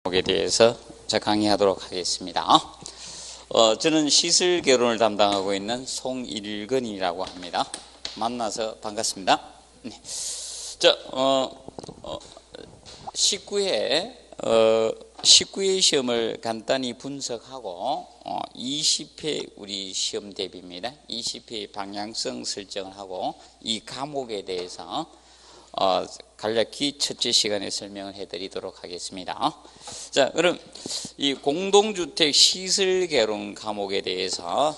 과목에 대해서 강의하도록 하겠습니다. 저는 시설개론을 담당하고 있는 송일근이라고 합니다. 만나서 반갑습니다. 네. 자, 19회 시험을 간단히 분석하고 20회 우리 시험 대비입니다. 20회 방향성 설정을 하고 이 과목에 대해서 간략히 첫째 시간에 설명을 해드리도록 하겠습니다. 자, 그럼 이 공동주택 시설개론 과목에 대해서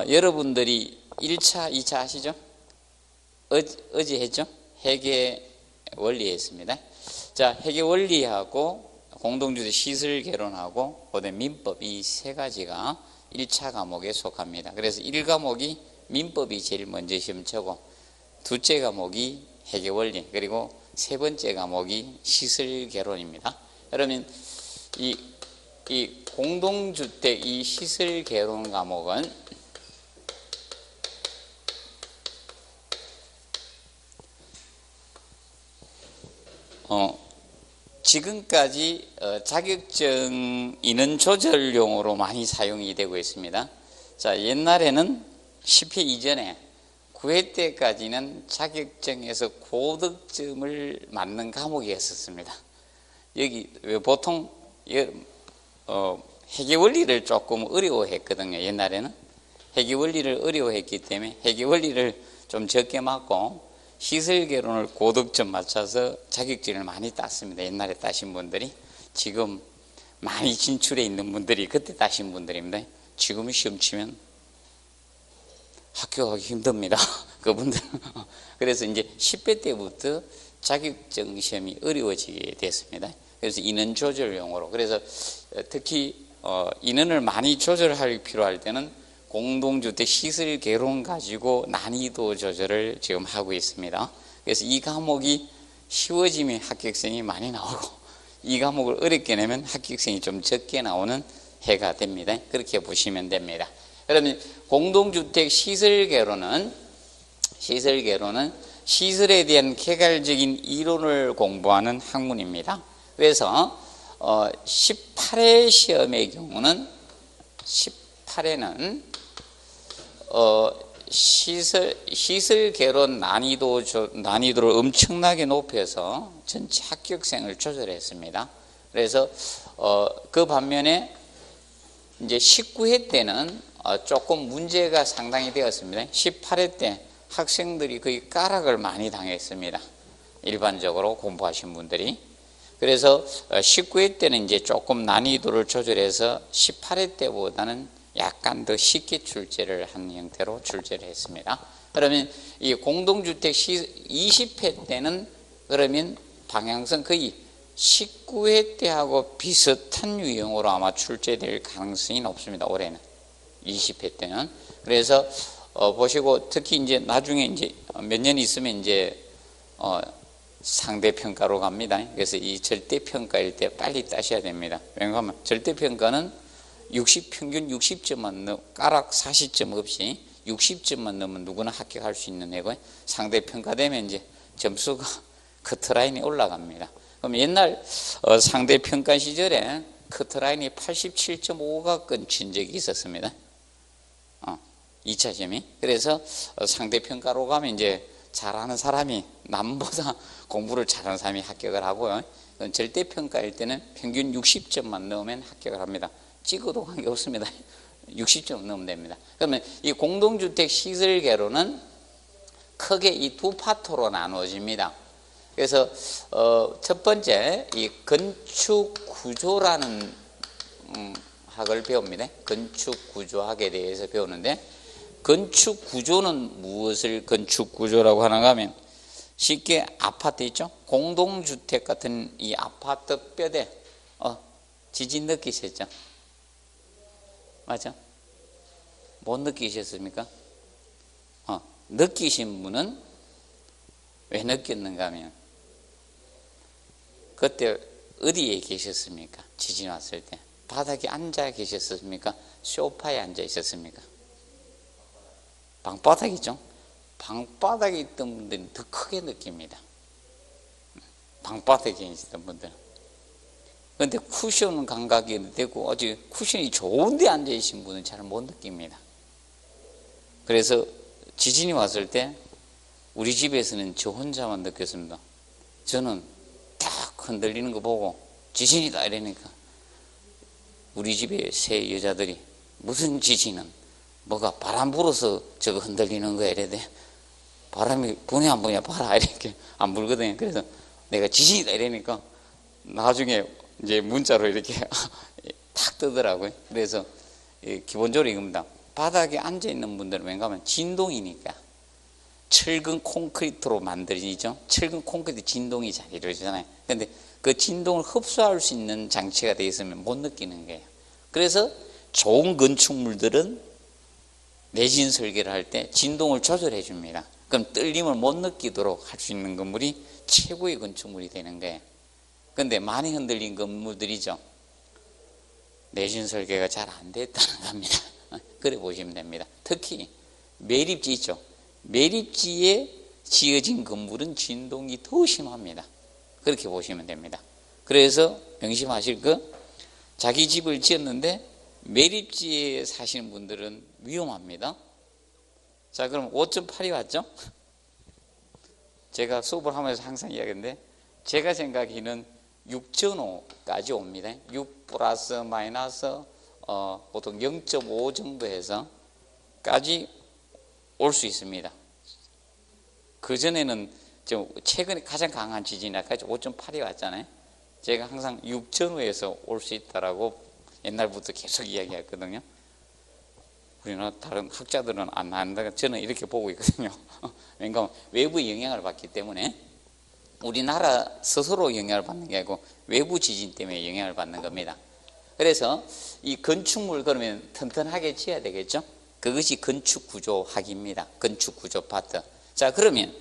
여러분들이 1차, 2차 하시죠? 어제 했죠? 회계 원리 했습니다. 자, 회계 원리하고 공동주택 시설개론하고 그다음에 민법 이 세 가지가 1차 과목에 속합니다. 그래서 1과목이 민법이 제일 먼저 시험쳐고 둘째 과목이 회계원리 그리고 세 번째 과목이 시설개론입니다. 그러면 이 공동주택 이 시설개론 과목은 지금까지 자격증 인원 조절용으로 많이 사용이 되고 있습니다. 자, 옛날에는 10회 이전에 9회 때까지는 자격증에서 고득점을 맞는 과목이었습니다. 여기 보통 회계원리를 조금 어려워했거든요. 옛날에는 회계원리를 어려워했기 때문에 회계원리를 좀 적게 맞고 시설개론을 고득점 맞춰서 자격증을 많이 땄습니다. 옛날에 따신 분들이. 지금 많이 진출해 있는 분들이 그때 따신 분들입니다. 지금 시험 치면 학교 가기 힘듭니다. 그분들은. 그래서 이제 10회 때부터 자격증 시험이 어려워지게 됐습니다. 그래서 인원 조절용으로. 그래서 특히 인원을 많이 조절할 필요할 때는 공동주택 시설개론 가지고 난이도 조절을 지금 하고 있습니다. 그래서 이 과목이 쉬워지면 합격생이 많이 나오고 이 과목을 어렵게 내면 합격생이 좀 적게 나오는 해가 됩니다. 그렇게 보시면 됩니다. 그러면 공동주택 시설개론은 시설에 대한 개괄적인 이론을 공부하는 학문입니다. 그래서 18회 시험의 경우는 18회는 시설개론 난이도를 엄청나게 높여서 전체 합격생을 조절했습니다. 그래서 그 반면에 이제 19회 때는 조금 문제가 상당히 되었습니다. 18회 때 학생들이 거의 까락을 많이 당했습니다. 일반적으로 공부하신 분들이. 그래서 19회 때는 이제 조금 난이도를 조절해서 18회 때보다는 약간 더 쉽게 출제를 한 형태로 출제를 했습니다. 그러면 이 공동주택 20회 때는 그러면 방향성 거의 19회 때하고 비슷한 유형으로 아마 출제될 가능성이 높습니다. 올해는 20회 때는. 그래서 보시고 특히 이제 나중에 이제 몇 년 있으면 이제 상대평가로 갑니다. 그래서 이 절대평가일 때 빨리 따셔야 됩니다. 왜냐하면 절대평가는 평균 60점만 넣어 까락 40점 없이 60점만 넣으면 누구나 합격할 수 있는 애고 상대평가 되면 이제 점수가 커트라인이 올라갑니다. 그럼 옛날 상대평가 시절에 커트라인이 87.5가 끊친 적이 있었습니다. 2차 시험이. 그래서 상대평가로 가면 이제 잘하는 사람이 남보다 공부를 잘하는 사람이 합격을 하고요. 절대평가일 때는 평균 60점만 넣으면 합격을 합니다. 찍어도 관계없습니다. 60점 넣으면 됩니다. 그러면 이 공동주택 시설개론은 크게 이 두 파트로 나누어집니다. 그래서 첫 번째 이 건축구조라는 학을 배웁니다. 건축구조학에 대해서 배우는데 건축구조는 무엇을 건축구조라고 하는가 하면 쉽게 아파트 있죠? 공동주택 같은 이 아파트 뼈대 지진 느끼셨죠? 맞아? 못 느끼셨습니까? 느끼신 분은 왜 느꼈는가 하면 그때 어디에 계셨습니까? 지진 왔을 때 바닥에 앉아 계셨습니까? 소파에 앉아 있었습니까? 방바닥이죠. 방바닥에 있던 분들은 더 크게 느낍니다. 방바닥에 계시던 분들은. 그런데 쿠션 감각이 되고 아주 쿠션이 좋은데 앉아 계신 분은 잘 못 느낍니다. 그래서 지진이 왔을 때 우리 집에서는 저 혼자만 느꼈습니다. 저는 딱 흔들리는 거 보고 지진이다 이러니까 우리 집에 세 여자들이 무슨 지진은 뭐가 바람 불어서 저거 흔들리는 거야 이래 돼. 바람이 부냐 안 부냐 봐라 이렇게 안 불거든요. 그래서 내가 지진이다 이러니까 나중에 이제 문자로 이렇게 탁 뜨더라고요. 그래서 기본적으로 이겁니다. 바닥에 앉아 있는 분들은 왠가하면 진동이니까 철근 콘크리트로 만들어지죠. 철근 콘크리트 진동이 잘 이루어지잖아요. 그런데 그 진동을 흡수할 수 있는 장치가 되어 있으면 못 느끼는 거예요. 그래서 좋은 건축물들은 내진 설계를 할 때 진동을 조절해 줍니다. 그럼 떨림을 못 느끼도록 할 수 있는 건물이 최고의 건축물이 되는 거예요. 그런데 많이 흔들린 건물들이죠. 내진 설계가 잘 안 됐다는 겁니다. 그래 보시면 됩니다. 특히 매립지 있죠. 매립지에 지어진 건물은 진동이 더 심합니다. 그렇게 보시면 됩니다. 그래서 명심하실 거, 자기 집을 지었는데 매립지에 사시는 분들은 위험합니다. 자, 그럼 5.8이 왔죠? 제가 수업을 하면서 항상 이야기하는데 제가 생각에는 6.5까지 옵니다. 6 플러스 마이너스 보통 0.5 정도 해서까지 올 수 있습니다. 그전에는 최근에 가장 강한 지진이 아까 5.8이 왔잖아요. 제가 항상 6.5에서 올 수 있다라고 옛날부터 계속 이야기했거든요. 우리나라 다른 학자들은 안 한다. 저는 이렇게 보고 있거든요. 왜냐하면 외부의 영향을 받기 때문에 우리나라 스스로 영향을 받는 게 아니고 외부 지진 때문에 영향을 받는 겁니다. 그래서 이 건축물 그러면 튼튼하게 지어야 되겠죠. 그것이 건축구조학입니다. 건축구조 파트. 자, 그러면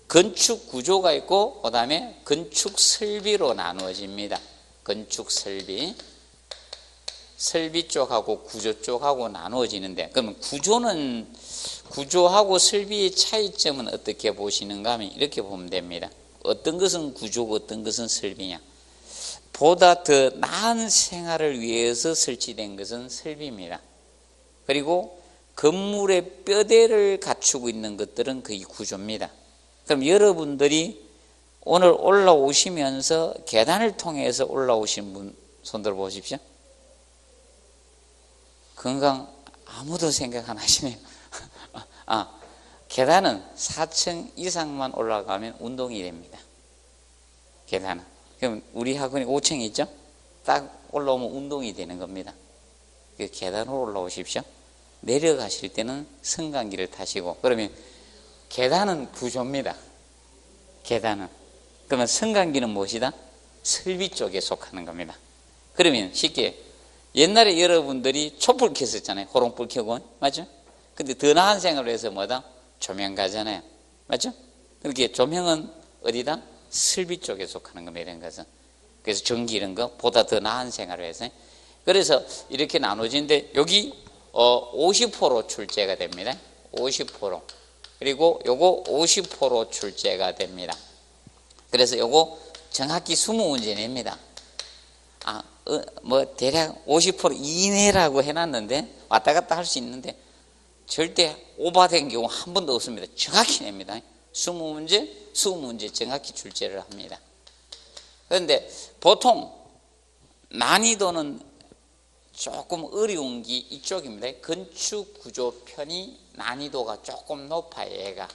건축구조가 있고 그 다음에 건축설비로 나누어집니다. 건축설비. 설비 쪽하고 구조 쪽하고 나누어지는데, 그러면 구조하고 설비의 차이점은 어떻게 보시는가 하면 이렇게 보면 됩니다. 어떤 것은 구조고 어떤 것은 설비냐. 보다 더 나은 생활을 위해서 설치된 것은 설비입니다. 그리고 건물의 뼈대를 갖추고 있는 것들은 거의 구조입니다. 그럼 여러분들이 오늘 올라오시면서 계단을 통해서 올라오신 분 손들어 보십시오. 건강 아무도 생각 안 하시네요. 계단은 4층 이상만 올라가면 운동이 됩니다. 계단은. 그럼 우리 학원이 5층에 있죠? 딱 올라오면 운동이 되는 겁니다. 계단으로 올라오십시오. 내려가실 때는 승강기를 타시고, 그러면 계단은 구조입니다. 계단은. 그러면 승강기는 무엇이다? 설비 쪽에 속하는 겁니다. 그러면 쉽게 옛날에 여러분들이 촛불 켰었잖아요. 호롱불 켜고. 맞죠? 근데 더 나은 생활을 해서 뭐다? 조명 가잖아요. 맞죠? 그렇게 조명은 어디다? 설비 쪽에 속하는 겁니다. 이런 것은. 그래서 전기 이런 거 보다 더 나은 생활을 해서. 그래서 이렇게 나눠지는데 여기 50% 출제가 됩니다. 50%. 그리고 요거 50% 출제가 됩니다. 그래서 요거 정확히 20문제 냅니다. 대략 50% 이내라고 해놨는데 왔다 갔다 할 수 있는데 절대 오버된 경우 한 번도 없습니다. 정확히 냅니다. 20문제 정확히 출제를 합니다. 그런데 보통 난이도는 조금 어려운 게 이쪽입니다. 건축구조 편이 난이도가 조금 높아요.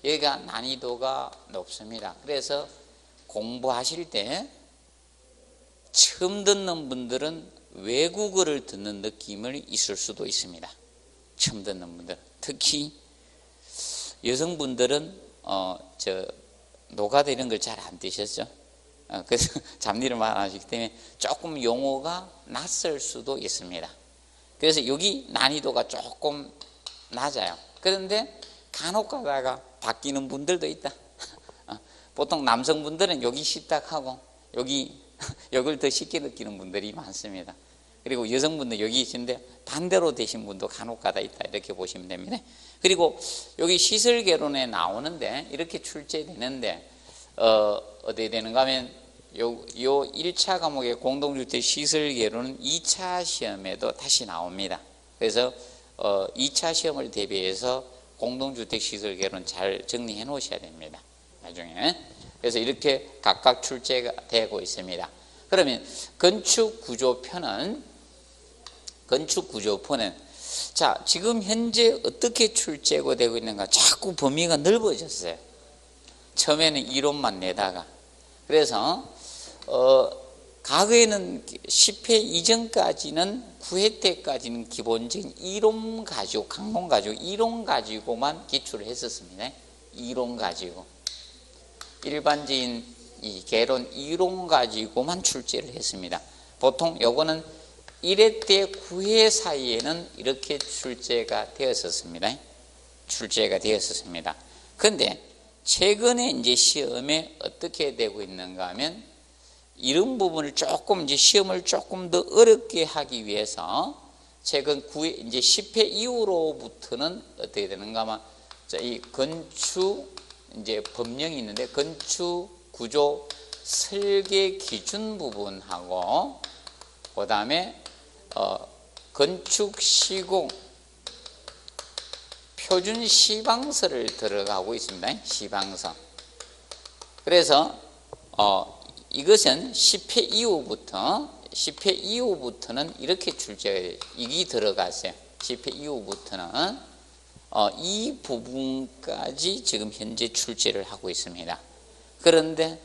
얘가 난이도가 높습니다. 그래서 공부하실 때 처음 듣는 분들은 외국어를 듣는 느낌을 있을 수도 있습니다. 처음 듣는 분들, 특히 여성분들은 노가다 이런 걸 잘 안 드셨죠? 그래서 잡일을 많이 하시기 때문에 조금 용어가 낯설 수도 있습니다. 그래서 여기 난이도가 조금 낮아요. 그런데 간혹 가다가 바뀌는 분들도 있다. 보통 남성분들은 여기 쉽다 하고 여기를 더 쉽게 느끼는 분들이 많습니다. 그리고 여성분들 여기 계신데 반대로 되신 분도 간혹 가다 있다. 이렇게 보시면 됩니다. 그리고 여기 시설개론에 나오는데 이렇게 출제되는데 어떻게 되는가 하면 요 1차 과목의 공동주택 시설 개론은 2차 시험에도 다시 나옵니다. 그래서 2차 시험을 대비해서 공동주택 시설 개론 잘 정리해 놓으셔야 됩니다. 나중에. 그래서 이렇게 각각 출제가 되고 있습니다. 그러면 건축구조편은 자, 지금 현재 어떻게 출제가 되고 있는가? 자꾸 범위가 넓어졌어요. 처음에는 이론만 내다가. 그래서 과거에는 10회 이전까지는 9회 때까지는 기본적인 이론 가지고, 강론 가지고, 이론 가지고만 기출을 했었습니다. 이론 가지고. 일반적인 이 개론 이론 가지고만 출제를 했습니다. 보통 요거는 1회 때 9회 사이에는 이렇게 출제가 되었었습니다. 그런데 최근에 이제 시험에 어떻게 되고 있는가 하면 이런 부분을 조금 이제 시험을 조금 더 어렵게 하기 위해서 최근 9회 이제 10회 이후로부터는 어떻게 되는가 하면 이 건축 이제 법령이 있는데 건축 구조 설계 기준 부분하고 그다음에 건축 시공 표준 시방서를 들어가고 있습니다. 시방서. 그래서 이것은 10회 이후부터는 이렇게 출제가 이게 들어갔어요. 10회 이후부터는 이 부분까지 지금 현재 출제를 하고 있습니다. 그런데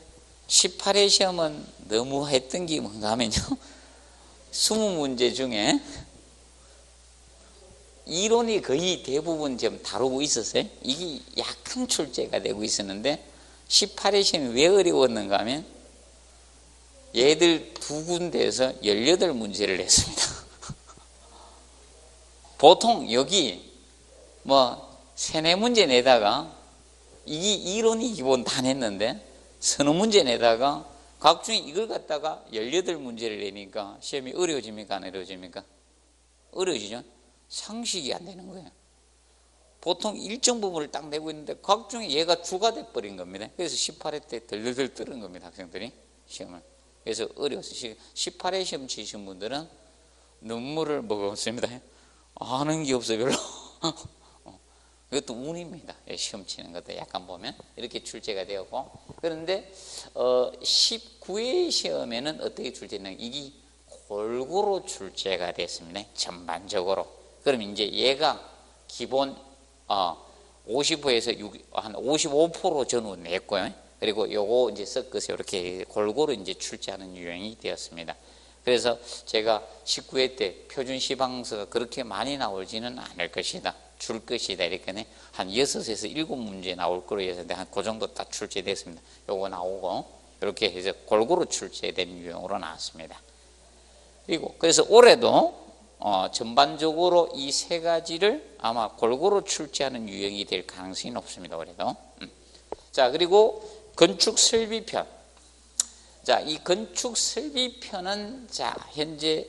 18회 시험은 너무 했던 게 뭔가 하면요, 20문제 중에 이론이 거의 대부분 좀 다루고 있었어요. 이게 약한 출제가 되고 있었는데 18회 시험이 왜 어려웠는가 하면 얘들 두 군데에서 18문제를 냈습니다. 보통 여기 뭐 3-4문제 내다가 이게 이론이 기본 다 냈는데 서너 문제 내다가 각중에 이걸 갖다가 18문제를 내니까 시험이 어려워집니까? 안 어려워집니까? 어려워지죠? 상식이 안 되는 거예요. 보통 일정 부분을 딱 내고 있는데 각중에 얘가 주가 돼버린 겁니다. 그래서 18회 때 덜덜덜 뜨는 겁니다. 학생들이 시험을. 그래서 어려웠어요. 18회 시험 치신 분들은 눈물을 먹었습니다. 아는 게 없어요, 별로. 이것도 운입니다. 시험 치는 것도 약간 보면 이렇게 출제가 되었고, 그런데 19회 시험에는 어떻게 출제했나, 이게 골고루 출제가 됐습니다. 전반적으로. 그럼 이제 얘가 기본 50호에서 한 55% 전후 냈고요. 그리고 요거 이제 섞어서 이렇게 골고루 이제 출제하는 유형이 되었습니다. 그래서 제가 19회 때 표준 시방서가 그렇게 많이 나오지는 않을 것이다. 줄 것이다. 이렇게 한 6에서 7문제 나올 거로 해서 한 그 정도 딱 출제됐습니다. 요거 나오고 이렇게 해서 골고루 출제된 유형으로 나왔습니다. 그리고 그래서 올해도 전반적으로 이 세 가지를 아마 골고루 출제하는 유형이 될 가능성이 높습니다. 올해도. 자, 그리고 건축 설비편. 자, 이 건축 설비편은 자, 현재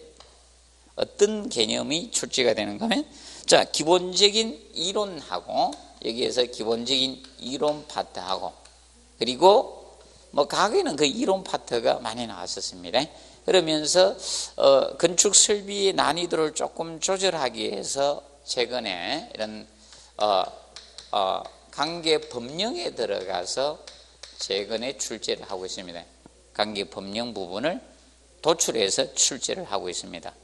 어떤 개념이 출제가 되는가 하면, 자, 기본적인 이론하고, 여기에서 기본적인 이론 파트하고, 그리고 뭐 과거에는 그 이론 파트가 많이 나왔었습니다. 그러면서 건축 설비의 난이도를 조금 조절하기 위해서 최근에 이런 관계 법령에 들어가서 최근에 출제를 하고 있습니다. 관계 법령 부분을 도출해서 출제를 하고 있습니다.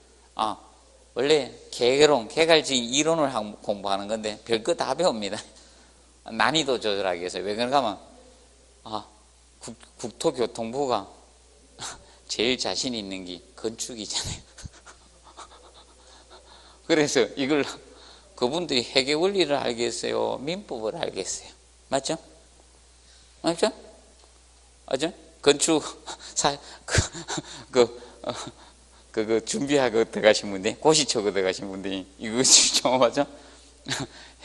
원래 개괄적 이론을 공부하는 건데 별거 다 배웁니다. 난이도 조절하기 위해서. 왜 그런가 하면 국토교통부가 제일 자신 있는 게 건축이잖아요. 그래서 이걸 그분들이 회계 원리를 알겠어요? 민법을 알겠어요? 맞죠? 맞죠? 맞죠? 건축 그 준비하고 들어가신 분들, 고시초고 들어가신 분들이 이거 좀 맞죠?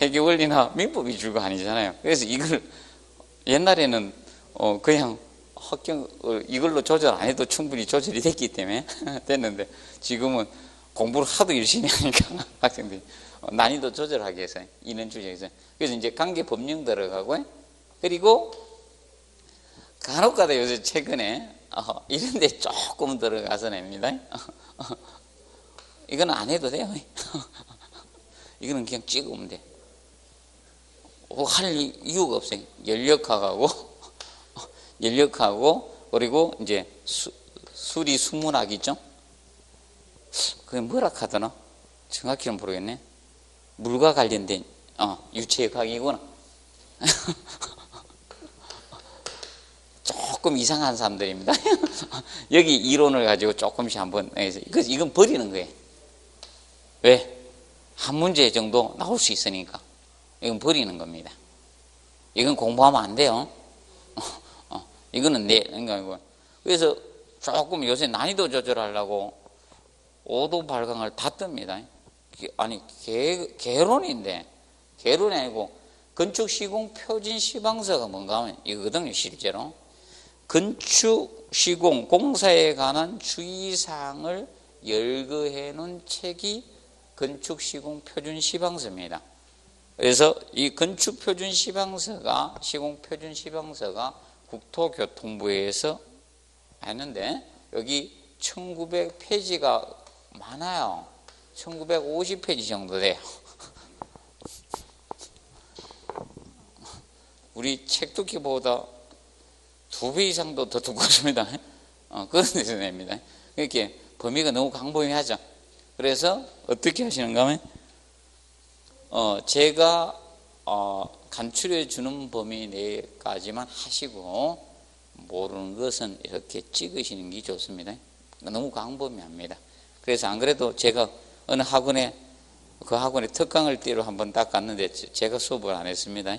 회계 원리나 민법이 줄거 아니잖아요. 그래서 이걸 옛날에는 그냥 이걸로 조절 안 해도 충분히 조절이 됐기 때문에 됐는데, 지금은 공부를 하도 열심히 하니까 학생들이 난이도 조절하기 위해서 인원 추적해서, 그래서 이제 관계 법령 들어가고요. 그리고 간혹가다 요새 최근에 이런 데 조금 들어가서 냅니다. 이건 안 해도 돼요. 이거는 그냥 찍으면 돼. 할 이유가 없어요. 연력하고 그리고 이제 수리 수문학 있죠? 그게 뭐라 하더나? 정확히는 모르겠네. 물과 관련된 유체역학이구나. 조금 이상한 사람들입니다. 여기 이론을 가지고 조금씩 한번 이건 버리는 거예요. 왜? 한 문제 정도 나올 수 있으니까 이건 버리는 겁니다. 이건 공부하면 안 돼요. 이거는 그래서 조금 요새 난이도 조절하려고 5도 발광을 다 뜹니다. 아니 개론인데 개론이 아니고 건축 시공 표준 시방서가 뭔가 하면 이거거든요. 실제로 건축 시공 공사에 관한 주의사항을 열거해 놓은 책이 건축 시공 표준 시방서입니다. 그래서 이 건축 표준 시방서가 시공 표준 시방서가 국토교통부에서 했는데 여기 1900페이지가 많아요. 1950페이지 정도 돼요. 우리 책두기보다 2배 이상도 더 두껍습니다. 그런 데서 냅니다. 이렇게 범위가 너무 광범위하죠. 그래서 어떻게 하시는가 하면 제가 간추려 주는 범위 내까지만 하시고 모르는 것은 이렇게 찍으시는 게 좋습니다. 너무 광범위합니다. 그래서 안 그래도 제가 어느 학원에 그 학원에 특강을 띠로 한번 딱 갔는데 제가 수업을 안 했습니다.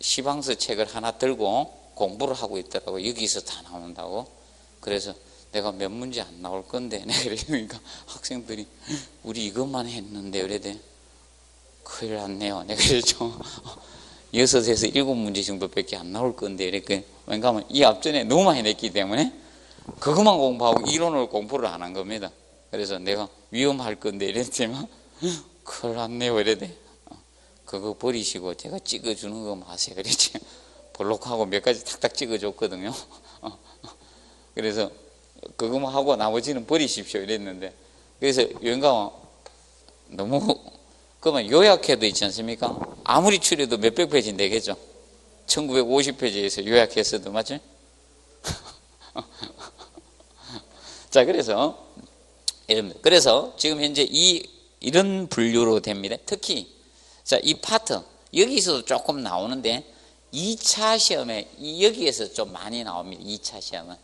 시방서 책을 하나 들고 공부를 하고 있더라고요. 여기서 다 나온다고. 그래서 내가 몇 문제 안 나올 건데 내가 그러니까 학생들이 우리 이것만 했는데 그래대 큰일 났네요. 내가 그랬죠. 6에서 7문제 정도밖에 안 나올 건데 이렇게 왜냐하면 이 앞전에 너무 많이 냈기 때문에 그것만 공부하고 이론을 공부를 안 한 겁니다. 그래서 내가 위험할 건데 이랬지만 큰일 났네요. 이래대 그거 버리시고 제가 찍어주는 거 마세요. 그랬지. 볼록하고 몇 가지 탁탁 찍어줬거든요. 그래서 그거만 하고 나머지는 버리십시오. 이랬는데 그래서 여행가 너무 그러면 요약해도 있지 않습니까? 아무리 추려도 몇백 페이지 되겠죠. 1950페이지에서 요약했어도 맞죠? 자, 그래서 지금 현재 이런 분류로 됩니다. 특히 자, 이 파트 여기서도 조금 나오는데 2차 시험에 여기에서 좀 많이 나옵니다. 2차 시험은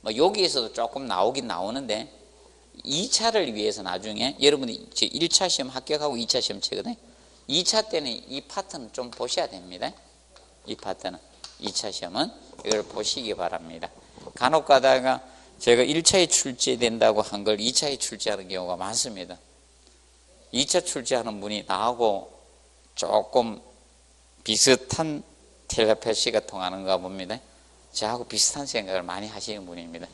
뭐 여기에서도 조금 나오긴 나오는데 2차를 위해서 나중에 여러분이 1차 시험 합격하고 2차 시험 치거든요. 2차 때는 이 파트는 좀 보셔야 됩니다. 이 파트는 2차 시험은 이걸 보시기 바랍니다. 간혹 가다가 제가 1차에 출제된다고 한 걸 2차에 출제하는 경우가 많습니다. 2차 출제하는 분이 나하고 조금 비슷한 텔레파시가 통하는가 봅니다. 저하고 비슷한 생각을 많이 하시는 분입니다.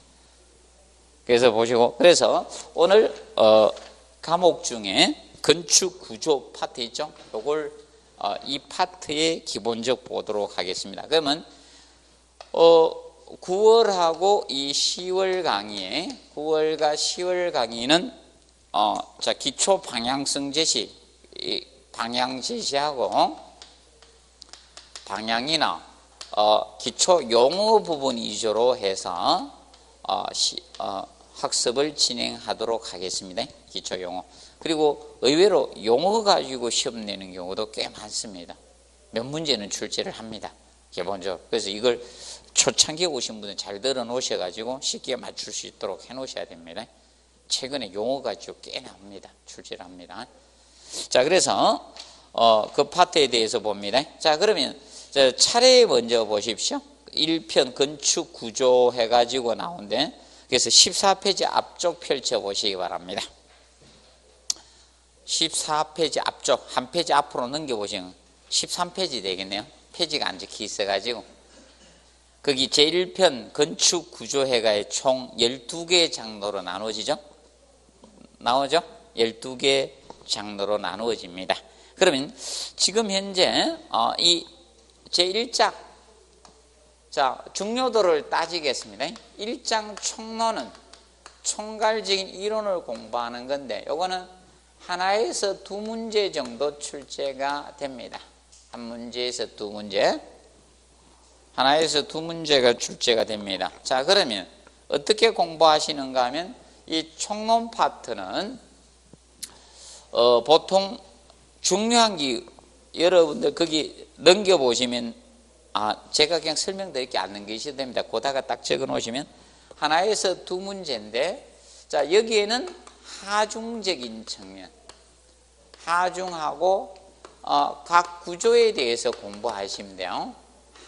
그래서 보시고 그래서 오늘 과목 중에 건축 구조 파트 있죠? 요걸 이 파트에 기본적 보도록 하겠습니다. 그러면 9월하고 이 10월 강의에 9월과 10월 강의는 자 기초 방향성 제시 방향 제시하고 방향이나 기초 용어 부분 위주로 해서 학습을 진행하도록 하겠습니다. 기초 용어. 그리고 의외로 용어 가지고 시험 내는 경우도 꽤 많습니다. 몇 문제는 출제를 합니다. 기본적으로. 그래서 이걸 초창기에 오신 분은 잘 들어 놓으셔가지고 쉽게 맞출 수 있도록 해 놓으셔야 됩니다. 최근에 용어 가지고 꽤 나옵니다. 출제를 합니다. 자, 그래서 그 파트에 대해서 봅니다. 자, 그러면 차례 먼저 보십시오. 1편 건축 구조 해가지고 나온데 그래서 14페이지 앞쪽 펼쳐보시기 바랍니다. 14페이지 앞쪽 한 페이지 앞으로 넘겨보시면 13페이지 되겠네요. 페이지가 안 적혀 있어가지고 거기 제1편 건축 구조회가 총 12개 장르로 나누어지죠. 나오죠? 12개 장르로 나누어집니다. 그러면 지금 현재 이 제1장 자, 중요도를 따지겠습니다. 1장 총론은 총괄적인 이론을 공부하는 건데 요거는 하나에서 두 문제 정도 출제가 됩니다. 한 문제에서 두 문제, 하나에서 두 문제가 출제가 됩니다. 자, 그러면 어떻게 공부하시는가 하면 이 총론 파트는 보통 중요한 게 여러분들 거기 넘겨보시면 제가 그냥 설명드릴 게 안 넘기셔도 됩니다. 고다가 딱 적어 놓으시면 하나에서 두 문제인데, 자, 여기에는 하중적인 측면, 하중하고 각 구조에 대해서 공부하시면 돼요.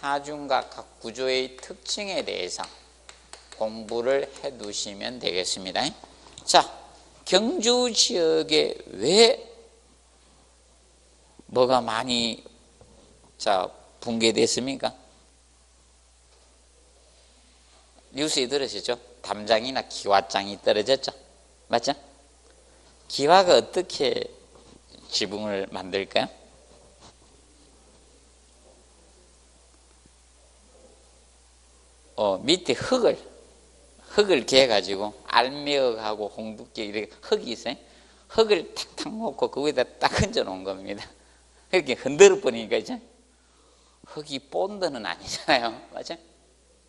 하중과 각 구조의 특징에 대해서 공부를 해 두시면 되겠습니다. 자, 경주 지역에 왜 뭐가 많이 붕괴됐습니까? 뉴스에 들으셨죠? 담장이나 기와장이 떨어졌죠? 맞죠? 기와가 어떻게 지붕을 만들까요? 밑에 흙을 개가지고 알매역하고 홍두깨 이렇게 흙이 있어요. 흙을 탁탁 놓고 그 위에다 딱 얹어 놓은 겁니다. 이렇게 흔들어 버리니까 이제 흙이 본드는 아니잖아요. 맞죠?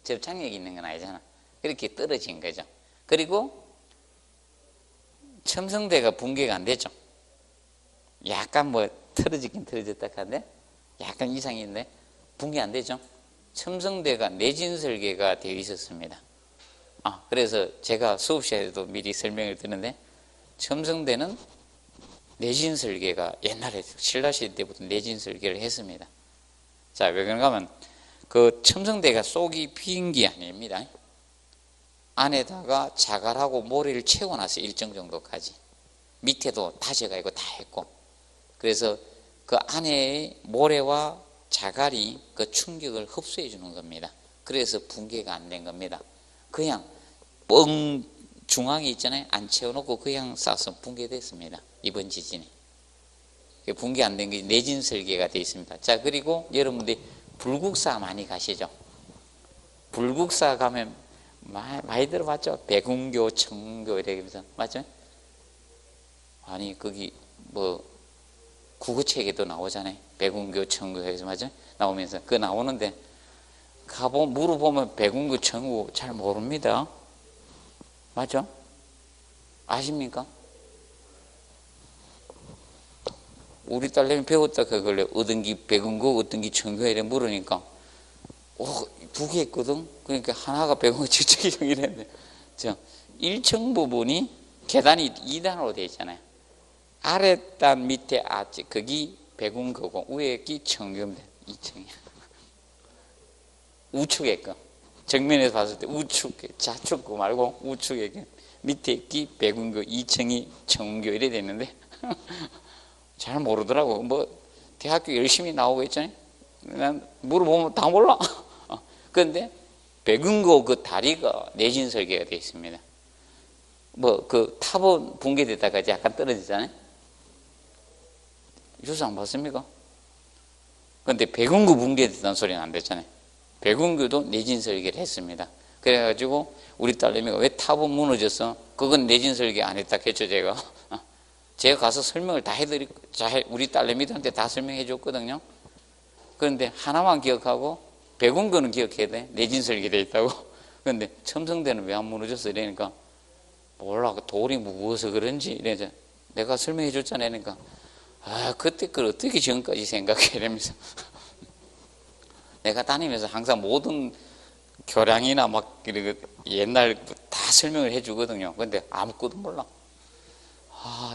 접착력이 있는 건 아니잖아. 그렇게 떨어진 거죠. 그리고 첨성대가 붕괴가 안 됐죠. 약간 뭐 틀어지긴 틀어졌다 하는데 약간 이상이 있는데 붕괴 안 되죠. 첨성대가 내진 설계가 되어 있었습니다. 그래서 제가 수업 시간에도 미리 설명을 드렸는데 첨성대는 내진 설계가 옛날에 신라시대 때부터 내진 설계를 했습니다. 자, 왜 그런가 하면 그 첨성대가 속이 빈 게 아닙니다. 안에다가 자갈하고 모래를 채워놨어요. 일정 정도까지. 밑에도 다져가지고 다 했고. 그래서 그 안에 모래와 자갈이 그 충격을 흡수해 주는 겁니다. 그래서 붕괴가 안 된 겁니다. 그냥 뻥 중앙에 있잖아요. 안 채워놓고 그냥 쏴서 붕괴됐습니다. 이번 지진에. 붕괴 안 된 게 내진 설계가 되어 있습니다. 자, 그리고 여러분들이 불국사 많이 가시죠? 불국사 가면 많이 들어봤죠? 백운교, 청운교 이러면서. 맞죠? 아니, 거기 뭐 국어책에도 나오잖아요. 백운교, 청운교 해서. 맞죠? 나오면서. 그거 나오는데 물어보면 백운교, 청운교 잘 모릅니다. 맞죠? 아십니까? 우리 딸내미 배웠다 그걸래. 어떤기 백운교, 어떤기 청운교 이래 물으니까 두 개 있거든. 그러니까 하나가 백운교, 저쪽이 이랬는데 1층 부분이 계단이 2단으로 되어 있잖아요. 아랫단 밑에 아치 거기 백운교고 위에 기 청운교입니다. 2층이야. 우측에 거. 정면에서 봤을 때 우측, 좌측 거 말고 우측에 거. 밑에 기 백운교, 2층이 청운교 이래 되는데 잘 모르더라고. 뭐 대학교 열심히 나오고 있잖아요. 난 물어보면 다 몰라. 그런데 백운교 그 다리가 내진 설계가 되어 있습니다. 뭐 그 탑은 붕괴됐다가 약간 떨어지잖아요. 뉴스 안 봤습니까? 그런데 백운교 붕괴됐다는 소리는 안 됐잖아요. 백운교도 내진 설계를 했습니다. 그래가지고 우리 딸내미가 왜 탑은 무너졌어? 그건 내진 설계 안 했다 했죠, 제가. 제가 가서 설명을 다 해드리고, 우리 딸내미들한테 다 설명해 줬거든요. 그런데 하나만 기억하고, 백운교는 기억해야 돼. 내진 설계되어 있다고. 그런데 첨성대는 왜 안 무너졌어? 이러니까, 몰라. 돌이 무거워서 그런지. 이래서 내가 설명해 줬잖아요. 그러니까, 그때 그걸 어떻게 지금까지 생각해? 이러면서. 내가 다니면서 항상 모든 교량이나 막 옛날 다 설명을 해 주거든요. 근데 아무것도 몰라.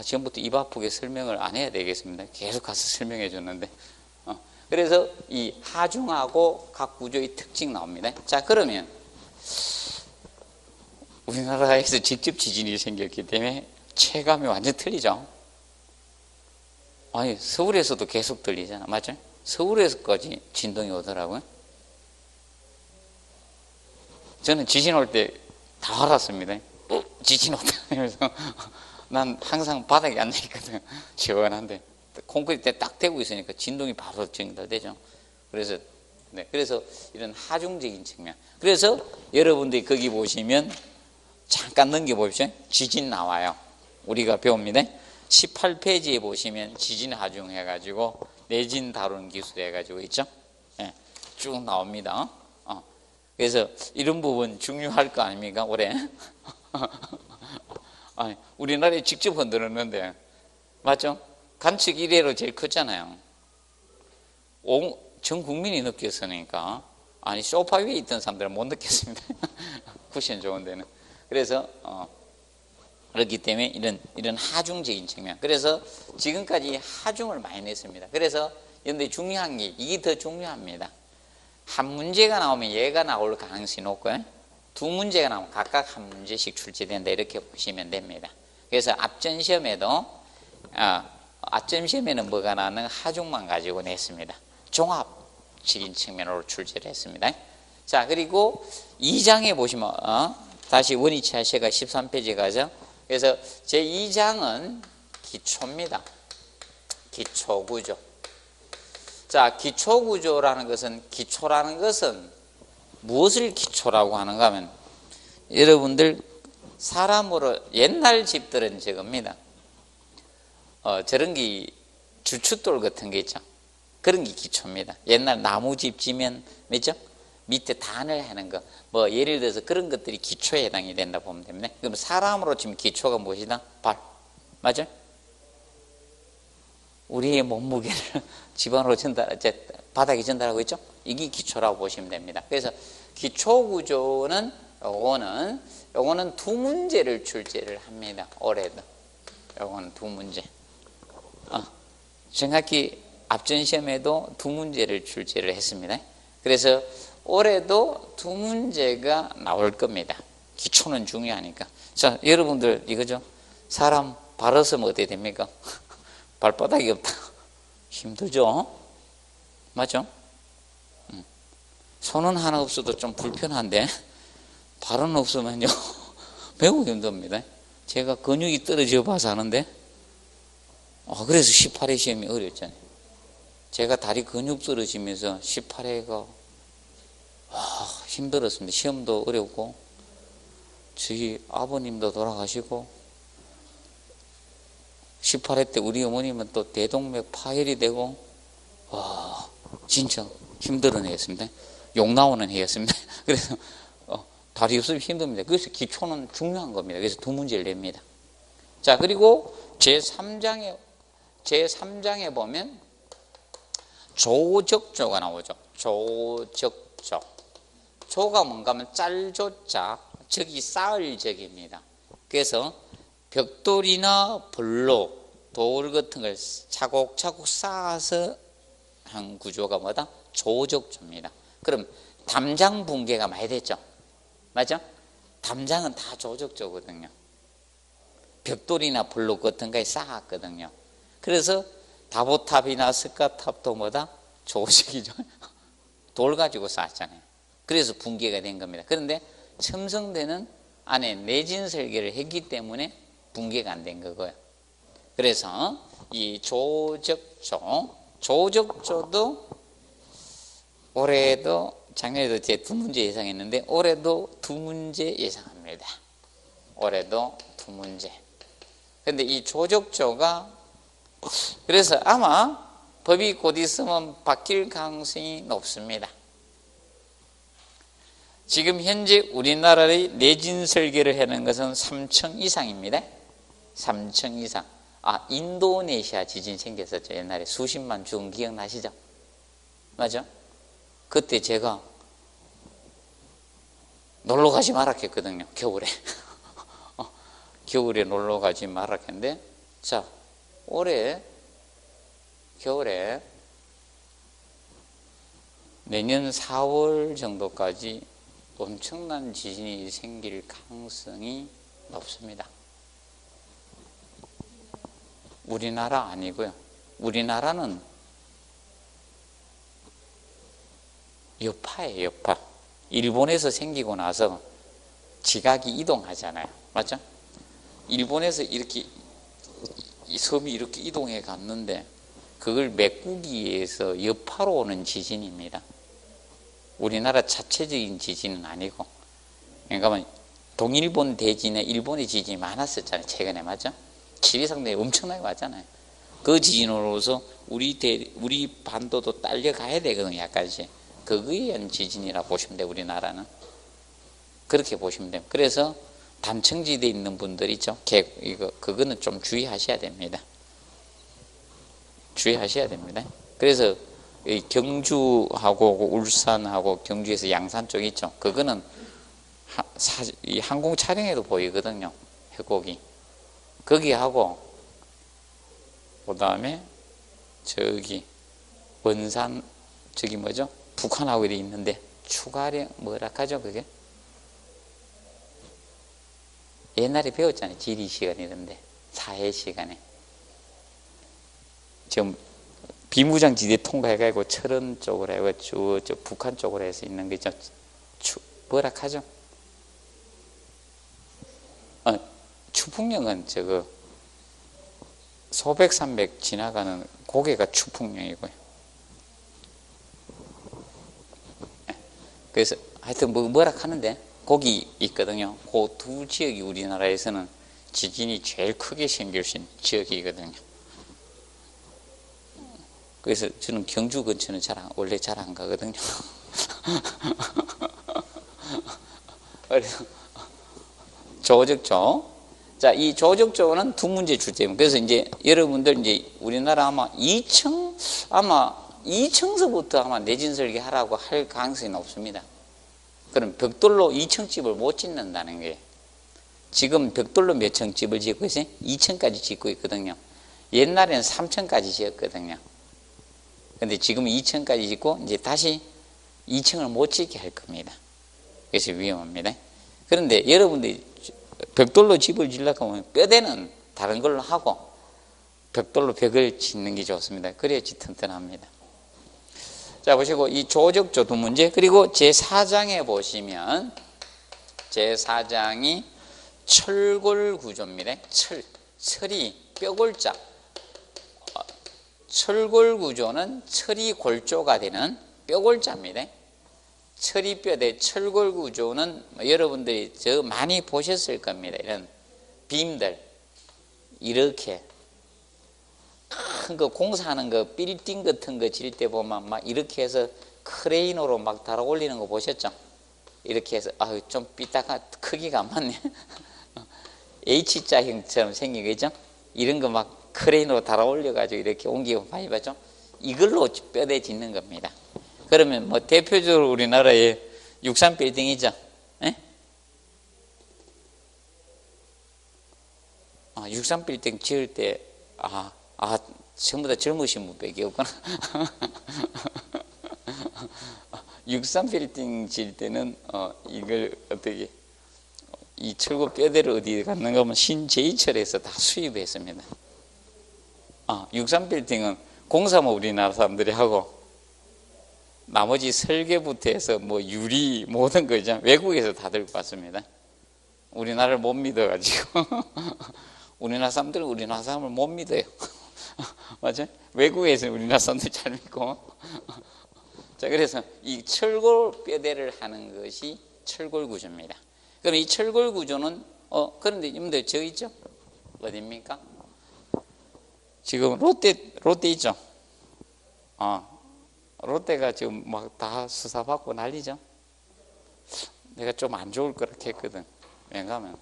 지금부터 입 아프게 설명을 안 해야 되겠습니다. 계속 가서 설명해 줬는데. 그래서 이 하중하고 각 구조의 특징 나옵니다. 자, 그러면 우리나라에서 직접 지진이 생겼기 때문에 체감이 완전 틀리죠. 아니, 서울에서도 계속 들리잖아. 맞죠? 서울에서까지 진동이 오더라고요. 저는 지진 올 때 다 알았습니다. 지진 온다. 그래서 난 항상 바닥에 앉아있거든. 시원한데 콘크리트에 딱 대고 있으니까 진동이 바로 전달되죠. 그래서 네, 그래서 이런 하중적인 측면. 그래서 여러분들이 거기 보시면 잠깐 넘겨보십시오. 지진 나와요. 우리가 배웁니다. 18페이지에 보시면 지진 하중 해가지고 내진 다루는 기술 해가지고 있죠. 네, 쭉 나옵니다. 그래서 이런 부분 중요할 거 아닙니까? 올해 아니, 우리나라에 직접 흔들었는데 맞죠? 관측 이래로 제일 컸잖아요. 전 국민이 느꼈으니까 아니 소파 위에 있던 사람들은 못 느꼈습니다. 쿠션 좋은 데는. 그래서 그렇기 때문에 이런 하중적인 측면. 그래서 지금까지 하중을 많이 냈습니다. 그래서 그런데 중요한 게 이게 더 중요합니다. 한 문제가 나오면 얘가 나올 가능성이 높고요. 두 문제가 나오면 각각 한 문제씩 출제된다 이렇게 보시면 됩니다. 그래서 앞전 시험에도 앞전 시험에는 뭐가 나는 하중만 가지고 냈습니다. 종합적인 측면으로 출제를 했습니다. 자, 그리고 2장에 보시면 다시 원위치 하시가 13페이지 가죠. 그래서 제 2장은 기초입니다. 기초구조. 자, 기초구조라는 것은 무엇을 기초라고 하는가 하면 여러분들 사람으로 옛날 집들은 저겁니다. 저런 게 주춧돌 같은 게 있죠. 그런 게 기초입니다. 옛날 나무집 지면 뭐죠? 밑에 단을 하는 거, 뭐 예를 들어서 그런 것들이 기초에 해당이 된다 보면 됩니다. 그럼 사람으로 지금 기초가 무엇이다? 발, 맞죠? 우리의 몸무게를 집안으로 바닥에 전달하고 있죠? 이게 기초라고 보시면 됩니다. 그래서 기초구조는 요거는 두 문제를 출제를 합니다. 올해도. 요거는 두 문제. 정확히 앞전 시험에도 두 문제를 출제를 했습니다. 그래서 올해도 두 문제가 나올 겁니다. 기초는 중요하니까. 자, 여러분들 이거죠? 사람 발었으면 어떻게 됩니까? 발바닥이 없다. 힘들죠? 맞죠? 손은 하나 없어도 좀 불편한데 발은 없으면요 매우 힘듭니다. 제가 근육이 떨어져 봐서 하는데 그래서 18회 시험이 어렵잖아요. 제가 다리 근육 떨어지면서 18회가 힘들었습니다. 시험도 어렵고 저희 아버님도 돌아가시고 18회 때 우리 어머님은 또 대동맥 파열이 되고 진짜 힘들은 해였습니다. 욕 나오는 해였습니다. 그래서 다리 없으면 힘듭니다. 그래서 기초는 중요한 겁니다. 그래서 두 문제를 냅니다. 자, 그리고 제3장에 보면 조적조가 나오죠. 조적조. 조가 뭔가 하면 짤조자, 적이 쌓을 적입니다. 그래서 벽돌이나 블록, 돌 같은 걸 차곡차곡 쌓아서 한 구조가 뭐다? 조적조입니다. 그럼 담장 붕괴가 많이 됐죠? 맞죠? 담장은 다 조적조거든요. 벽돌이나 블록 같은 거에 쌓았거든요. 그래서 다보탑이나 스카탑도 뭐다? 조적이죠. 돌 가지고 쌓았잖아요. 그래서 붕괴가 된 겁니다. 그런데 첨성대는 안에 내진 설계를 했기 때문에 붕괴가 안 된 거고요. 그래서 이 조적조도 올해도 작년에도 제 두 문제 예상했는데 올해도 두 문제 예상합니다. 올해도 두 문제. 근데 이 조적조가 그래서 아마 법이 곧 있으면 바뀔 가능성이 높습니다. 지금 현재 우리나라의 내진 설계를 하는 것은 3층 이상입니다. 3층 이상. 인도네시아 지진 생겼었죠. 옛날에 수십만 죽은 기억나시죠? 맞죠? 그때 제가 놀러 가지 마라 했거든요. 겨울에. 겨울에 놀러 가지 마라 했는데, 자, 올해 겨울에 내년 4월 정도까지 엄청난 지진이 생길 가능성이 높습니다. 우리나라 아니고요. 우리나라는 여파예요, 여파. 일본에서 생기고 나서 지각이 이동하잖아요. 맞죠? 일본에서 이렇게 이 섬이 이렇게 이동해 갔는데 그걸 메꾸기 위해서 여파로 오는 지진입니다. 우리나라 자체적인 지진은 아니고, 그러니까 동일본 대진에 일본의 지진이 많았었잖아요. 최근에 맞죠? 지리상대에 엄청나게 왔잖아요. 그 지진으로서 우리 반도도 딸려가야 되거든요. 약간씩. 그거에 의한 지진이라 보시면 돼요. 우리나라는. 그렇게 보시면 돼요. 그래서 단층지대에 있는 분들 있죠. 그거는 좀 주의하셔야 됩니다. 주의하셔야 됩니다. 그래서 경주하고 울산하고 경주에서 양산 쪽 있죠. 그거는 이 항공 촬영에도 보이거든요. 해곡이. 거기하고 그 다음에 저기 원산 저기 뭐죠? 북한하고 이렇게 있는데 추가령 뭐라 하죠 그게? 옛날에 배웠잖아요. 지리 시간이던데 사회 시간에. 지금 비무장지대 통과해가지고 철원 쪽으로 해가지고 저 북한 쪽으로 해서 있는 게 저 뭐라 하죠? 추풍령은 저거 소백산맥 지나가는 고개가 추풍령이고요. 그래서 하여튼 뭐라 하는데 거기 있거든요. 그 두 지역이 우리나라에서는 지진이 제일 크게 생길 수 있는 지역이거든요. 그래서 저는 경주 근처는 원래 잘 안 가거든요. 조적조. 자, 이 조적조는 두 문제 출제입니다. 그래서 이제 여러분들 이제 우리나라 아마 2층서부터 아마 내진 설계하라고 할 가능성이 높습니다. 그럼 벽돌로 2층집을 못 짓는다는 거예요. 지금 벽돌로 몇 층 집을 짓고 있어요? 2층까지 짓고 있거든요. 옛날에는 3층까지 지었거든요. 근데 지금 2층까지 짓고 이제 다시 2층을 못 짓게 할 겁니다. 그래서 위험합니다. 그런데 여러분들이 벽돌로 집을 지으려고 하면 뼈대는 다른 걸로 하고 벽돌로 벽을 짓는 게 좋습니다. 그래야지 튼튼합니다. 자, 보시고 이 조적조 두 문제, 그리고 제4장에 보시면 제4장이 철골구조입니다. 철이 뼈골자. 철골구조는 철이 골조가 되는 뼈골자입니다. 철이 뼈대 철골구조는 여러분들이 저 많이 보셨을 겁니다. 이런 빔들 이렇게 큰 거 공사하는 거 빌딩 같은 거 질 때 보면 막 이렇게 해서 크레인으로 막 달아 올리는 거 보셨죠? 이렇게 해서 좀 삐딱한 크기가 안 맞네. H자형처럼 생기겠죠? 이런 거 막 크레인으로 달아 올려가지고 이렇게 옮기고 많이 봤죠? 이걸로 뼈대 짓는 겁니다. 그러면 뭐 대표적으로 우리나라의 63빌딩이죠. 예? 63빌딩 지을 때 전부 다 젊으신 분밖에 없구나. 63빌딩 지을 때는 이걸 어떻게 이 철골 뼈대를 어디에 갖는가 하면 신제이철에서 다 수입했습니다. 63빌딩은 공사만 우리나라 사람들이 하고 나머지 설계부터 해서 뭐 유리 모든 거 있잖아요. 외국에서 다 들고 왔습니다. 우리나라를 못 믿어가지고 우리나라 사람들은 우리나라 사람을 못 믿어요. 맞아요? 외국에서 우리나라 사람들 잘 믿고. 자, 그래서 이 철골 뼈대를 하는 것이 철골 구조입니다. 그럼 이 철골 구조는 그런데 여러분들 저 있죠? 어디입니까? 지금 롯데 있죠? 롯데가 지금 막 다 수사받고 난리죠? 내가 좀 안 좋을 거라 했거든. 왜냐하면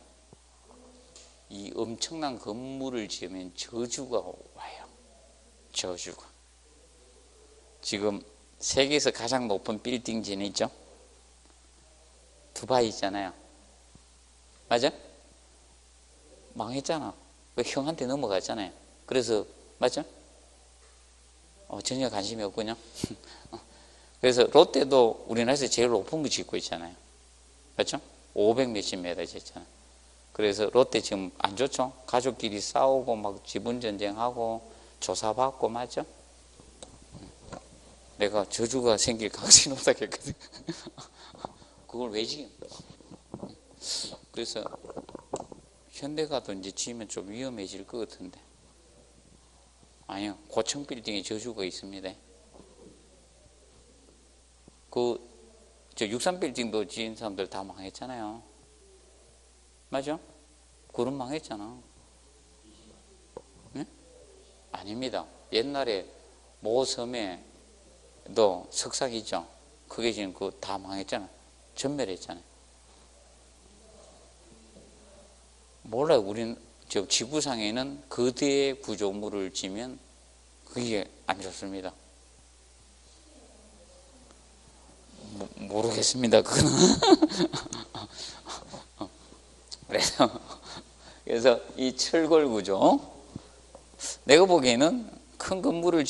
이 엄청난 건물을 지으면 저주가 와요. 저주가. 지금 세계에서 가장 높은 빌딩진 있죠? 두바이 있잖아요. 맞아? 망했잖아. 그 형한테 넘어갔잖아요. 그래서 맞죠? 전혀 관심이 없군요. 그래서 롯데도 우리나라에서 제일 높은 거 짓고 있잖아요. 맞죠? 500 몇십 메다 짓잖아요. 그래서 롯데 지금 안 좋죠? 가족끼리 싸우고 막 지분 전쟁하고 조사받고 맞죠? 내가 저주가 생길 가능성이 높다고 했거든. 그걸 왜 지금? 그래서 현대가도 이제 지으면 좀 위험해질 것 같은데. 아니요, 고층 빌딩에 저주가 있습니다. 그 저 63빌딩도 지은 사람들 다 망했잖아요. 맞아? 그런 망했잖아. 네? 아닙니다. 옛날에 모 섬에도 석상 있죠. 그게 지금 그 다 망했잖아. 전멸했잖아요. 몰라요. 우리는 저 지구상에는 거대의 구조물을 지면 그게 안 좋습니다. 모르겠습니다. 그거는. 그래서 이 철골 구조, 내가 보기에는 큰 건물을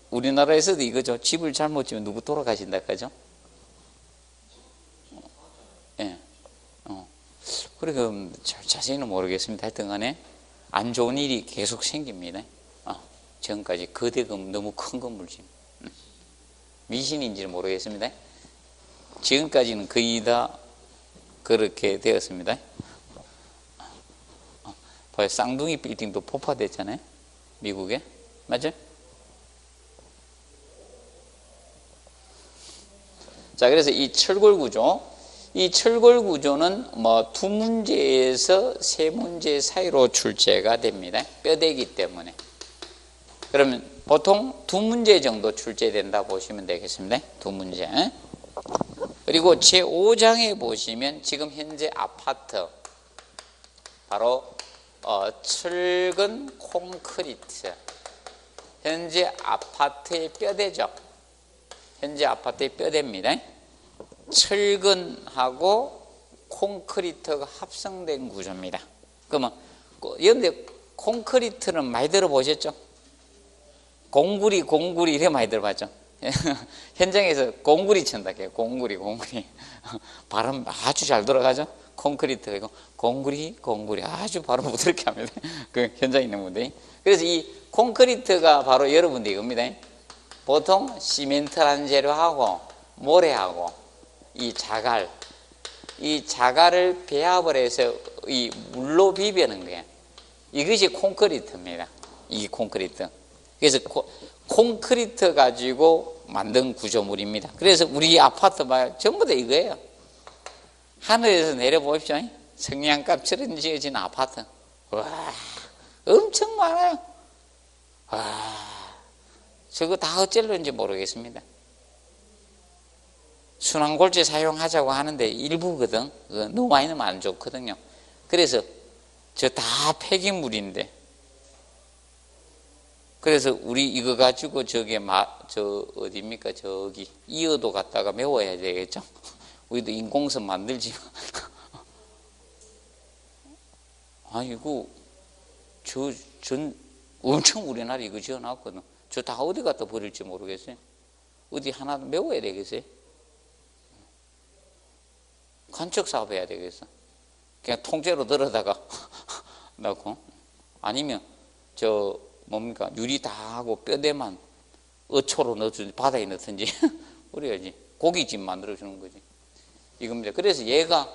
우리나라에서도 이거죠. 집을 잘못 지면 누구 돌아가신다 그죠? 예. 그러니까 자세히는 모르겠습니다. 하여튼 간에 안 좋은 일이 계속 생깁니다. 지금까지 거대 너무 큰 건물 지금. 미신인지는 모르겠습니다. 지금까지는 거의 다 그렇게 되었습니다. 봐요. 쌍둥이 빌딩도 폭파됐잖아요. 미국에. 맞아요? 자, 그래서 이 철골 구조. 이 철골 구조는 뭐 두 문제에서 세 문제 사이로 출제가 됩니다. 뼈대기 때문에. 그러면 보통 두 문제 정도 출제된다 보시면 되겠습니다. 두 문제. 그리고 제5장에 보시면 지금 현재 아파트 바로 철근 콘크리트, 현재 아파트의 뼈대죠. 현재 아파트의 뼈대입니다. 철근하고 콘크리트가 합성된 구조입니다. 그러면 여러분들 콘크리트는 많이 들어보셨죠? 공구리 이래 많이 들어봤죠? 현장에서 공구리 친다. 공구리 발음 아주 잘 들어가죠? 콘크리트가 이거 공구리 아주 발음 부드럽게 합니다. 그 현장에 있는 분들이. 그래서 이 콘크리트가 바로 여러분들 이겁니다. 보통 시멘트라는 재료하고 모래하고 이 자갈을 배합을 해서 이 물로 비비는 거예요. 이것이 콘크리트입니다. 이 콘크리트. 그래서 콘크리트 가지고 만든 구조물입니다. 그래서 우리 아파트 말 전부 다 이거예요. 하늘에서 내려보십시오. 성냥갑처럼 지어진 아파트. 와, 엄청 많아요. 와, 저거 다 어쩔런지 모르겠습니다. 순환골재 사용하자고 하는데 일부거든. 너무 많이 넣으면 안 좋거든요. 그래서 저 다 폐기물인데. 그래서 우리 이거 가지고 어디입니까? 저기 이어도 갖다가 메워야 되겠죠. 우리도 인공섬 만들지. 아이고, 전 엄청 우리나라 이거 지어놨거든. 저 다 어디 갖다 버릴지 모르겠어요. 어디 하나 메워야 되겠어요. 간척 사업 해야 되겠어. 그냥 통째로 들어다가 넣고, 아니면 뭡니까? 유리 다 하고 뼈대만 어초로 넣든지 바다에 넣든지 그래야지. 고깃집 만들어주는 거지. 이겁니다. 그래서 얘가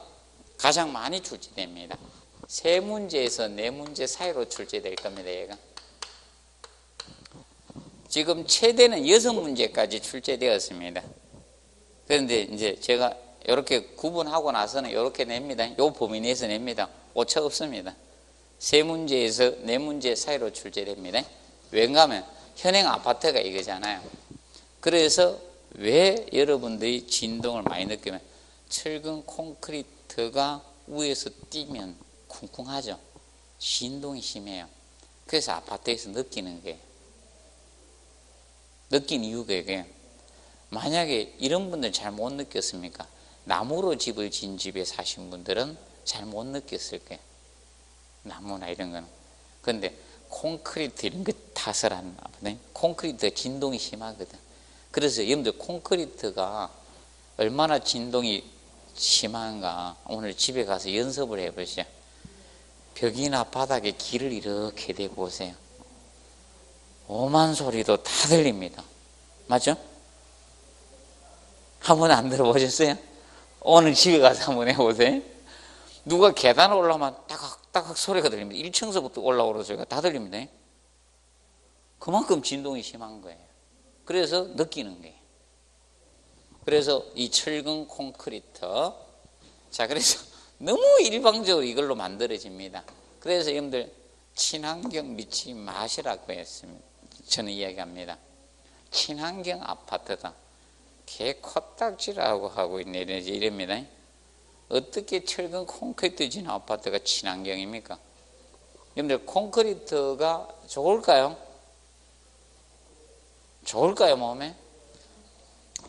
가장 많이 출제됩니다. 세 문제에서 네 문제 사이로 출제될 겁니다. 얘가. 지금 최대는 6문제까지 출제되었습니다. 그런데 이제 제가 이렇게 구분하고 나서는 이렇게 냅니다. 요 범위 내에서 냅니다. 오차 없습니다. 세 문제에서 네 문제 사이로 출제됩니다. 왜냐하면 현행 아파트가 이거잖아요. 그래서 왜 여러분들이 진동을 많이 느끼면 철근 콘크리트가 위에서 뛰면 쿵쿵하죠. 진동이 심해요. 그래서 아파트에서 느끼는 거예요. 느낀 이유가 이게 만약에 이런 분들 잘 못 느꼈습니까? 나무로 집을 지은 집에 사신 분들은 잘 못 느꼈을 거예요. 나무나 이런 거는. 그런데 콘크리트 이런 거 탓을 안 하거든요. 콘크리트가 진동이 심하거든. 그래서 여러분들 콘크리트가 얼마나 진동이 심한가 오늘 집에 가서 연습을 해보세요. 벽이나 바닥에 길을 이렇게 대고 오세요. 오만 소리도 다 들립니다. 맞죠? 한번 안 들어보셨어요? 오늘 집에 가서 한번 해보세요. 누가 계단 올라오면 따각따각 소리가 들립니다. 1층서부터 올라오는 소리가 다 들립니다. 그만큼 진동이 심한 거예요. 그래서 느끼는 거예요. 그래서 이 철근 콘크리트, 자 그래서 너무 일방적으로 이걸로 만들어집니다. 그래서 여러분들 친환경 믿지 마시라고 했습니다. 저는 이야기합니다. 친환경 아파트다. 개 코딱지라고 하고 있네 이럽니다. 어떻게 철근 콘크리트 진 아파트가 친환경입니까? 여러분들 콘크리트가 좋을까요? 좋을까요 몸에?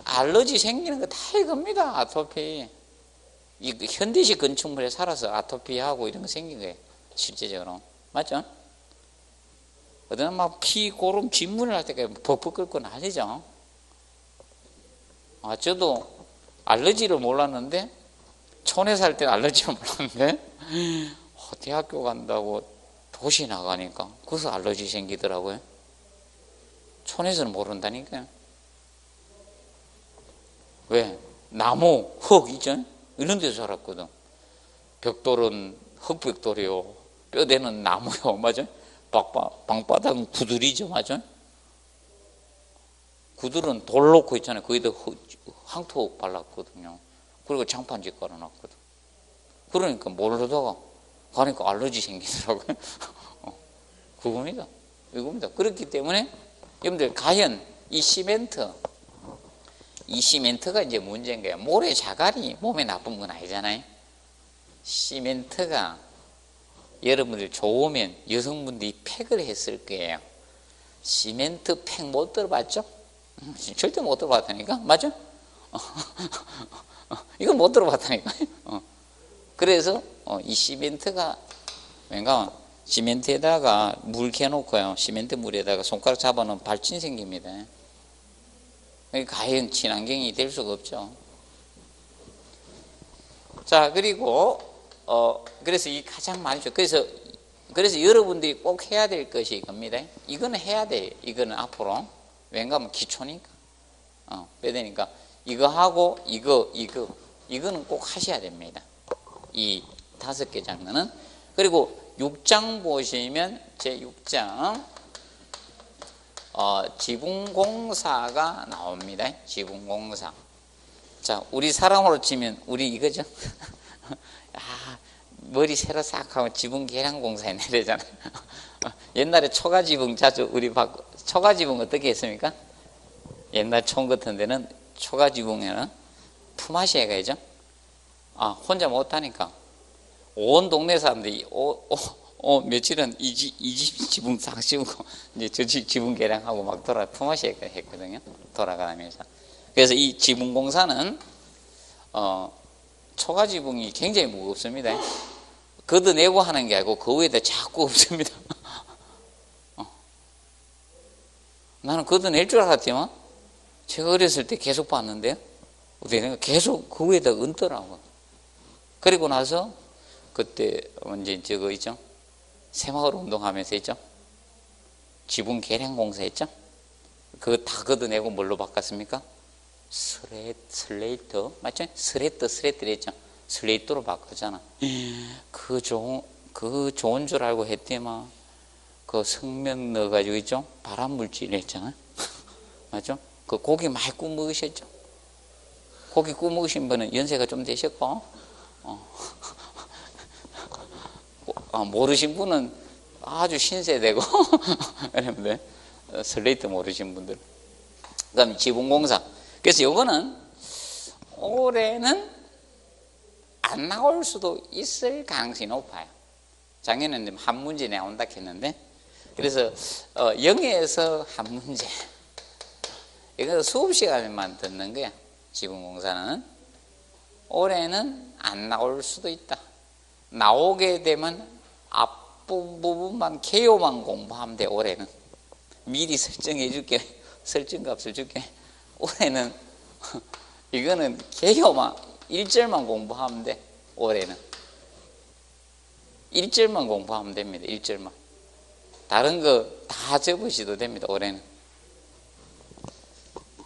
알러지 생기는 거 다 이겁니다. 아토피. 이 현대식 건축물에 살아서 아토피하고 이런 거 생긴 거예요. 실제적으로. 맞죠? 어떤 막 피, 고름, 진물을 할 때까지 벅벅 끓고 난리죠. 저도 알러지를 몰랐는데, 촌에 살 때는 알러지를 몰랐는데, 대학교 간다고 도시 나가니까, 거기서 알러지 생기더라고요. 촌에서는 모른다니까요. 왜? 나무, 흙 있죠? 이런 데서 살았거든. 벽돌은 흙벽돌이요. 뼈대는 나무요. 맞아요? 방바닥은 구들이죠. 맞아요? 구들은 돌 놓고 있잖아요. 거기다 황토 발랐거든요. 그리고 장판지 깔아놨거든. 그러니까 모르다가 가니까 알러지 생기더라고요. 그겁니다. 이겁니다. 그렇기 때문에 여러분들 과연 이 시멘트가 이제 문제인 거예요. 모래 자갈이 몸에 나쁜 건 아니잖아요. 시멘트가 여러분들 좋으면 여성분들이 팩을 했을 거예요. 시멘트 팩 못 들어봤죠? 절대 못 들어봤다니까? 맞아? 이건 못 들어봤다니까? 그래서 이 시멘트가 왠가 시멘트에다가 물 캐놓고요. 시멘트 물에다가 손가락 잡아놓으면 발진 생깁니다. 과연 친환경이 될 수가 없죠. 자, 그리고 그래서 이 가장 많이 줘. 그래서 여러분들이 꼭 해야 될 것이 이겁니다. 이거는 해야 돼요. 이거는 앞으로 왠가하면 기초니까 빼되니까 이거 하고 이거는 꼭 하셔야 됩니다. 이 5개 장르는. 그리고 6장 보시면 제 6장 지붕공사가 나옵니다. 지붕공사. 자, 우리 사람으로 치면 우리 이거죠. 머리 새로 싹 하고 지붕 계량 공사에 내려잖아요. 옛날에 초가지붕 자주 우리 초가지붕 어떻게 했습니까? 옛날 촌 같은 데는 초가지붕에는 품앗이 가야죠. 혼자 못하니까 온 동네 사람들이 며칠은 이 집 지붕 싹 씌우고 이제 저 집 지붕 계량하고 막 품앗이 했거든요. 돌아가면서. 그래서 이 지붕 공사는 초가지붕이 굉장히 무겁습니다. 걷어내고 하는 게 아니고 그 위에다 자꾸 없습니다. 나는 걷어낼 줄 알았지만 제가 어렸을 때 계속 봤는데요. 계속 그 위에다 얹더라고. 그리고 나서 그때 이제 저거 있죠. 새마을 운동하면서 했죠. 지붕 계량 공사 했죠. 그거 다 걷어내고 뭘로 바꿨습니까? 슬레이트 맞죠? 슬레이트를 했죠. 슬레이트로 바꿨잖아. 그 좋은 줄 알고 했더니만 그 성면 넣어가지고 있죠. 발암물질 했잖아. 맞죠? 그 고기 많이 구워 먹으셨죠. 고기 구워 먹으신 분은 연세가 좀 되셨고 모르신 분은 아주 신세되고 그런데 슬레이트 모르신 분들. 그다음에 지붕공사. 그래서 요거는 올해는 안 나올 수도 있을 가능성이 높아요. 작년에는 한 문제 나온다 했는데, 그래서 0에서 한 문제. 이거 수업 시간에만 듣는 거야. 지붕공사는 올해는 안 나올 수도 있다. 나오게 되면 앞부분만 개요만 공부하면 돼. 올해는 미리 설정해 줄게. 설정값을 줄게. 올해는 이거는 개요만 1절만 공부하면 돼. 올해는 1절만 공부하면 됩니다. 1절만. 다른 거 다 접으셔도 됩니다. 올해는.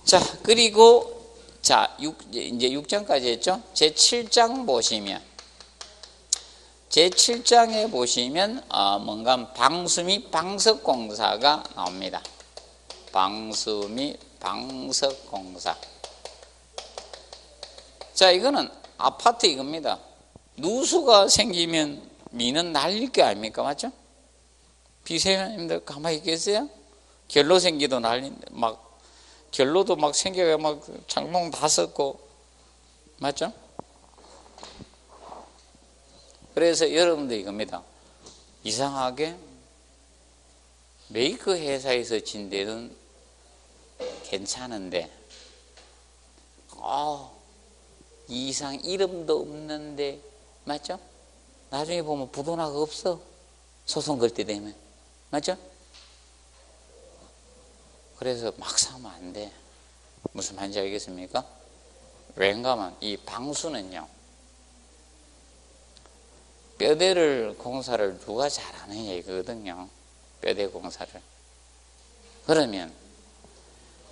자, 그리고 이제 6장까지 했죠. 제 7장 보시면 제7장에 보시면 뭔가 방수 및 방석공사가 나옵니다. 방수 및 방석공사. 자, 이거는 아파트 이겁니다. 누수가 생기면 미는 날릴 게 아닙니까? 맞죠? 비세님들 가만히 계세요? 결로 생기도 날린데, 결로도 생겨가 창문 다 썼고, 맞죠? 그래서 여러분들 이겁니다. 이상하게 메이크 회사에서 진 데는 괜찮은데, 이 이상 이름도 없는데, 맞죠? 나중에 보면 부도나가 없어. 소송 걸 때 되면. 맞죠? 그래서 막 사면 안 돼. 무슨 말인지 알겠습니까? 왜인가 하면 이 방수는요, 뼈대를 공사를 누가 잘하느냐 이거거든요. 뼈대 공사를. 그러면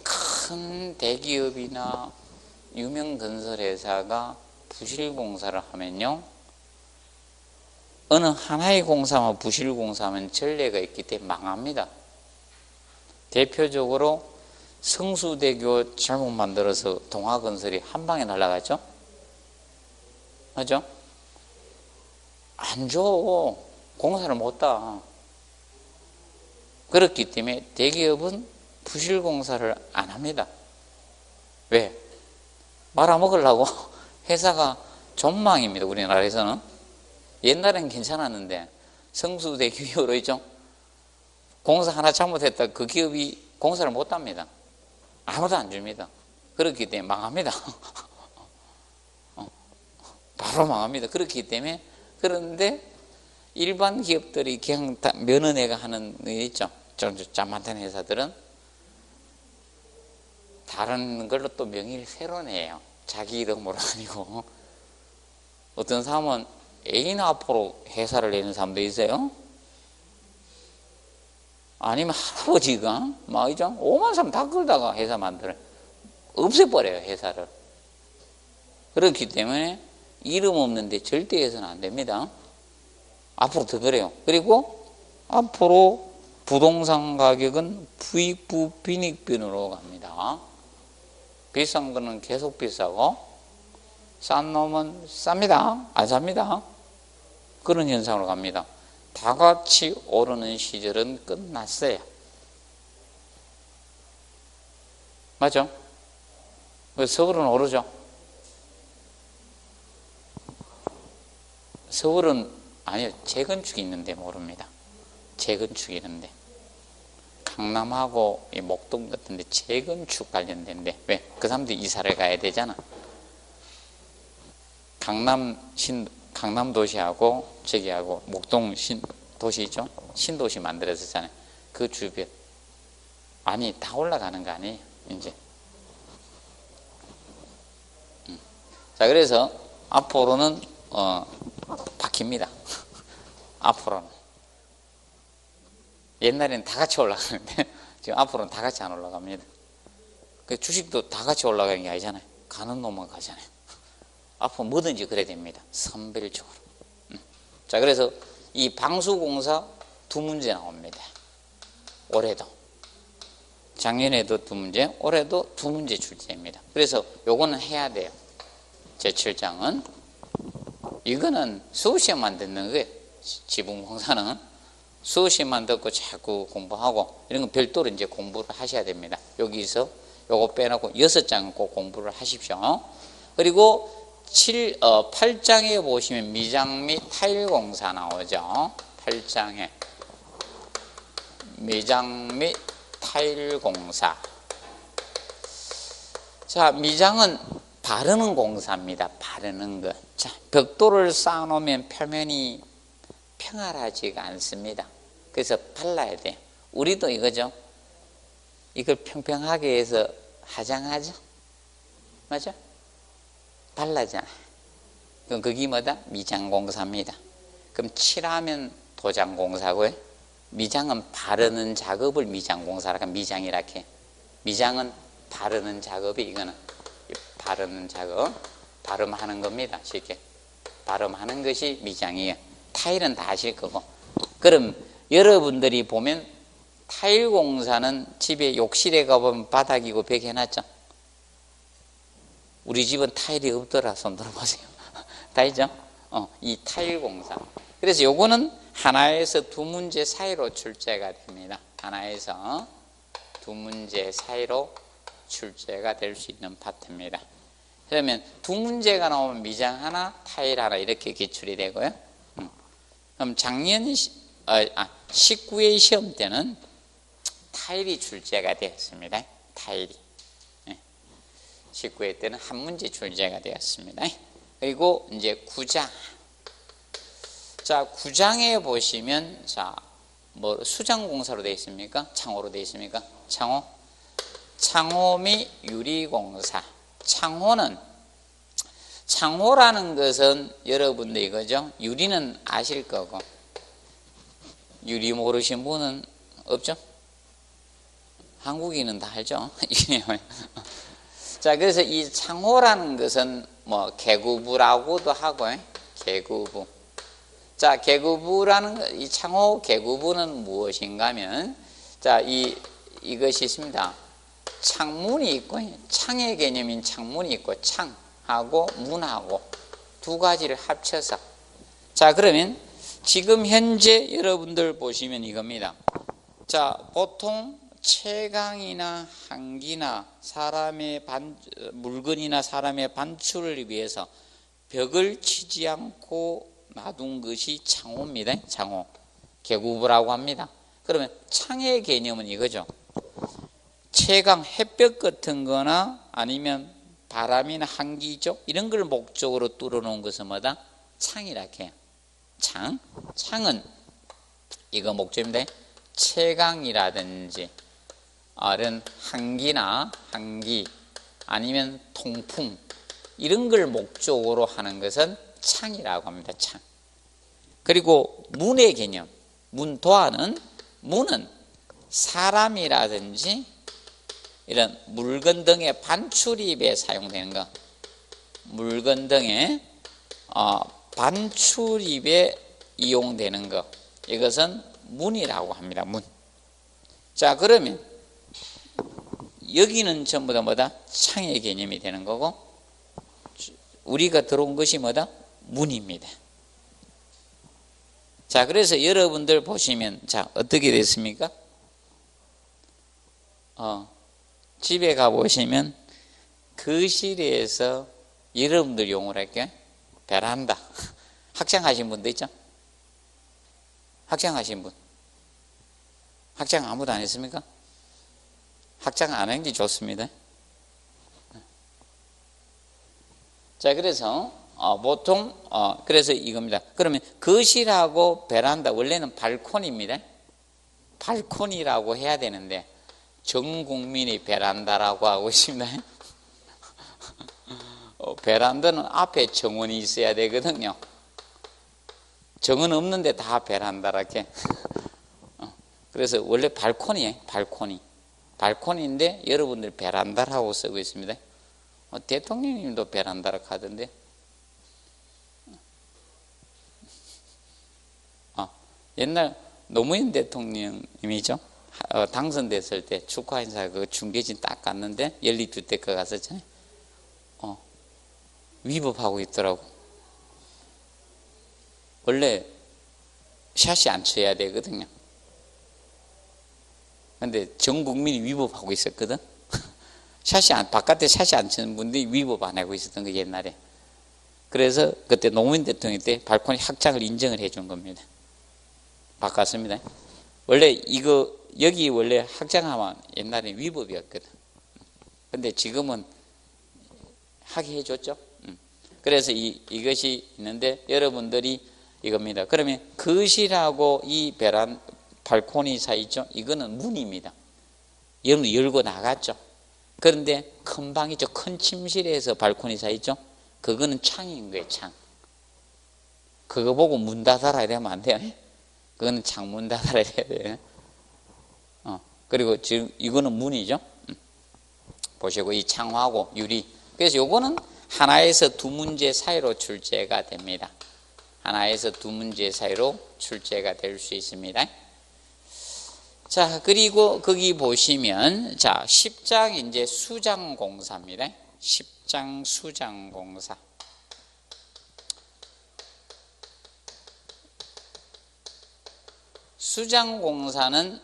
큰 대기업이나 유명 건설회사가 부실공사를 하면요, 어느 하나의 공사만 부실공사하면 전례가 있기 때문에 망합니다. 대표적으로 성수대교 잘못 만들어서 동아건설이 한 방에 날아갔죠? 맞죠? 안 줘. 공사를 못다. 그렇기 때문에 대기업은 부실공사를 안 합니다. 왜? 말아먹으려고 회사가 전망입니다. 우리나라에서는. 옛날엔 괜찮았는데 성수대교 이후로 있죠? 공사 하나 잘못했다 그 기업이 공사를 못합니다. 아무도 안 줍니다. 그렇기 때문에 망합니다. 바로 망합니다. 그렇기 때문에. 그런데 일반 기업들이 그냥 면허내가 하는 게 있죠. 좀 만든 회사들은 다른 걸로 또 명의를 새로 내요. 자기 이름으로 아니고. 어떤 사람은 애인 앞으로 회사를 내는 사람도 있어요. 아니면 할아버지가 막 이죠. 5만 사람 다 끌다가 회사 만들어요. 없애버려요, 회사를. 그렇기 때문에 이름 없는데 절대 해서는 안 됩니다. 앞으로 더 그래요. 그리고 앞으로 부동산 가격은 부익부 빈익빈으로 갑니다. 비싼 거는 계속 비싸고 싼 놈은 쌉니다. 안 삽니다. 그런 현상으로 갑니다. 다 같이 오르는 시절은 끝났어요. 맞죠? 서울은 오르죠. 서울은 아니요, 재건축이 있는데 모릅니다. 재건축이 있는데 강남하고 이 목동 같은데 재건축 관련된데 왜? 그 사람들이 이사를 가야 되잖아. 강남 도시하고 저기하고 목동 도시 있죠? 신도시 만들어졌잖아요. 그 주변 아니 다 올라가는 거 아니에요 이제. 자, 그래서 앞으로는 바뀝니다. 앞으로는 옛날에는 다 같이 올라가는데 지금 앞으로는 다 같이 안 올라갑니다. 그 주식도 다 같이 올라가는 게 아니잖아요. 가는 놈만 가잖아요. 앞으로 뭐든지 그래야 됩니다. 선별적으로. 자, 그래서 이 방수공사 두 문제 나옵니다. 올해도. 작년에도 두 문제, 올해도 두 문제 출제입니다. 그래서 요거는 해야 돼요. 제7장은. 이거는 수시에만 듣는 거예요. 지붕공사는. 수시에만 듣고 자꾸 공부하고, 이런 건 별도로 이제 공부를 하셔야 됩니다. 여기서 요거 빼놓고 6장 꼭 공부를 하십시오. 그리고 8장에 보시면 미장 및 타일 공사 나오죠. 8장에 미장 및 타일 공사. 자, 미장은 바르는 공사입니다. 바르는 것. 자, 벽돌을 쌓아놓으면 표면이 평활하지가 않습니다. 그래서 발라야 돼요. 우리도 이거죠. 이걸 평평하게 해서 화장하죠. 맞죠? 발라잖아. 그럼 그게 뭐다? 미장공사입니다. 그럼 칠하면 도장공사고요. 미장은 바르는 작업을 미장공사라고 미장이라 해. 미장은 바르는 작업이 이거는 바르는 작업, 발음하는 겁니다. 쉽게 발음하는 것이 미장이에요. 타일은 다 아실 거고. 그럼 여러분들이 보면 타일 공사는 집에 욕실에 가보면 바닥이고 벽 해놨죠. 우리 집은 타일이 없더라. 손 들어보세요. 다 있죠? 이 타일 공사. 그래서 요거는 하나에서 두 문제 사이로 출제가 됩니다. 하나에서 두 문제 사이로 출제가 될 수 있는 파트입니다. 그러면 두 문제가 나오면 미장 하나, 타일 하나 이렇게 기출이 되고요. 그럼 작년 19회 시험 때는 타일이 출제가 되었습니다. 타일이. 19회 때는 한 문제 출제가 되었습니다. 그리고 이제 구장. 자, 구장에 보시면, 자, 뭐 수장공사로 되어 있습니까? 창호로 되어 있습니까? 창호. 창호 및 유리공사. 창호라는 것은 여러분들 이거죠? 유리는 아실 거고, 유리 모르신 분은 없죠? 한국인은 다 알죠? 자, 그래서 이 창호라는 것은 뭐 개구부라고도 하고, 개구부. 자, 개구부라는 이 창호 개구부는 무엇인가 하면, 자, 이것이 있습니다. 창문이 있고, 창의 개념인 창문이 있고, 창하고 문하고 두 가지를 합쳐서. 자, 그러면 지금 현재 여러분들 보시면 이겁니다. 자, 보통 채광이나 한기나 물건이나 사람의 반출을 위해서 벽을 치지 않고 놔둔 것이 창호입니다. 창호. 개구부라고 합니다. 그러면 창의 개념은 이거죠. 채광, 햇볕 같은 거나 아니면 바람이나 한기죠. 이런 걸 목적으로 뚫어놓은 것은 뭐다? 창이라 해요. 창은 이거 목적입니다. 채광이라든지 이런 한기 아니면 통풍 이런 걸 목적으로 하는 것은 창이라고 합니다. 창. 그리고 문의 개념. 문도화는 문은 사람이라든지 이런 물건 등의 반출입에 사용되는 것. 물건 등의 반출입에 이용되는 것. 이것은 문이라고 합니다. 문. 자, 그러면 여기는 전부 다 뭐다? 창의 개념이 되는 거고, 우리가 들어온 것이 뭐다? 문입니다. 자, 그래서 여러분들 보시면, 자, 어떻게 됐습니까? 집에 가보시면, 거실에서 여러분들 용어로 할게요. 베란다. 학장하신 분도 있죠? 학장하신 분. 학장 아무도 안 했습니까? 학장 안 한 게 좋습니다. 자, 그래서 보통 그래서 이겁니다. 그러면 거실하고 베란다 원래는 발코니입니다. 발코니라고 해야 되는데 전 국민이 베란다라고 하고 있습니다. 베란다는 앞에 정원이 있어야 되거든요. 정원 없는데 다 베란다라게. 그래서 원래 발코니예요. 발코니인데 여러분들 베란다라고 쓰고 있습니다. 대통령님도 베란다라고 하던데. 옛날 노무현 대통령님이죠. 당선됐을 때 축하 인사 그 중계진 딱 갔는데 연립주택가 갔었잖아요. 위법하고 있더라고. 원래 샷이 안 쳐야 되거든요. 근데 전 국민이 위법하고 있었거든. 바깥에 샷이 안 치는 분들이 위법 안 하고 있었던 거 옛날에. 그래서 그때 노무현 대통령 때 발코니 확장을 인정을 해준 겁니다. 바꿨습니다. 원래 여기 원래 확장하면 옛날에 위법이었거든. 근데 지금은 하게 해줬죠. 그래서 이것이 있는데 여러분들이 이겁니다. 그러면 거실하고 이 발코니 사이 있죠? 이거는 문입니다. 열고 나갔죠. 그런데 큰 방이죠. 큰 침실에서 발코니 사이 있죠? 그거는 창인 거예요. 창. 그거 보고 문 닫아라 이러면 안 돼요. 그거는 창문 닫아라 해야 돼요. 그리고 지금 이거는 문이죠. 보시고 이 창호하고 유리. 그래서 요거는 하나에서 두 문제 사이로 출제가 됩니다. 하나에서 두 문제 사이로 출제가 될 수 있습니다. 자, 그리고 거기 보시면 자, 10장 이제 수장공사입니다. 십장 수장공사. 수장공사는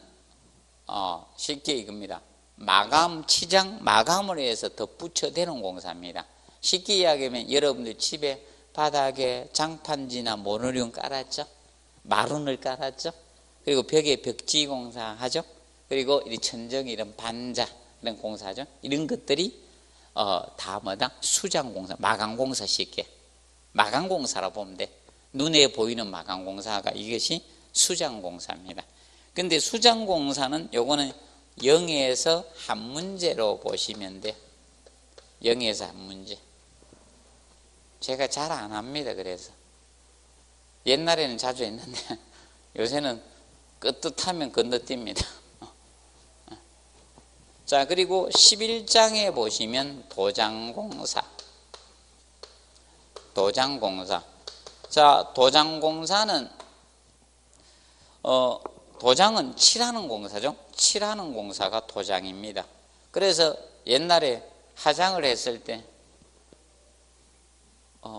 쉽게 이겁니다. 마감, 치장, 마감을 해서 덧붙여 대는 공사입니다. 쉽게 이야기하면 여러분들 집에 바닥에 장판지나 모노리움 깔았죠? 마룬을 깔았죠? 그리고 벽에 벽지 공사하죠? 그리고 이 천정 이런 반자 이런 공사죠? 이런 것들이 다 뭐다? 수장공사, 마감공사. 쉽게 마감공사라 보면 돼. 눈에 보이는 마감공사가 이것이 수장공사입니다. 근데 수장공사는 요거는 0에서 한 문제로 보시면 돼. 0에서 한 문제. 제가 잘 안 합니다. 그래서 옛날에는 자주 했는데 요새는 끄뜻하면 건너뜁니다. 자, 그리고 11장에 보시면 도장공사. 도장공사. 자, 도장공사는 도장은 칠하는 공사죠. 칠하는 공사가 도장입니다. 그래서 옛날에 화장을 했을 때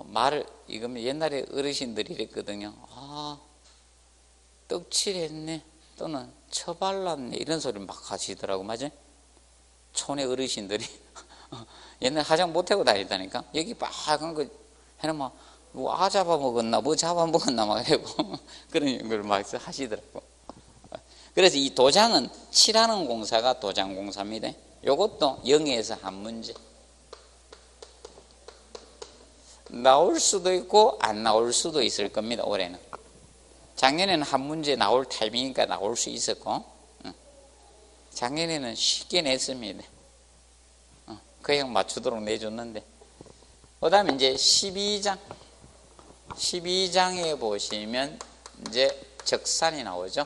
말을 이거면 옛날에 어르신들이 이랬거든요. 떡칠했네 또는 처발랐네 이런 소리 막 하시더라고. 맞아요? 촌의 어르신들이 옛날에 화장 못하고 다니다니까. 여기 빨간 거 해놓으면 뭐 잡아먹었나 뭐 잡아먹었나 막 이러고 그런 걸 막 하시더라고. 그래서 이 도장은 칠하는 공사가 도장공사입니다. 이것도 0에서 한 문제. 나올 수도 있고 안 나올 수도 있을 겁니다. 올해는. 작년에는 한 문제 나올 타이밍이니까 나올 수 있었고, 작년에는 쉽게 냈습니다. 그냥 맞추도록 내줬는데. 그 다음에 이제 12장. 12장에 보시면 이제 적산이 나오죠.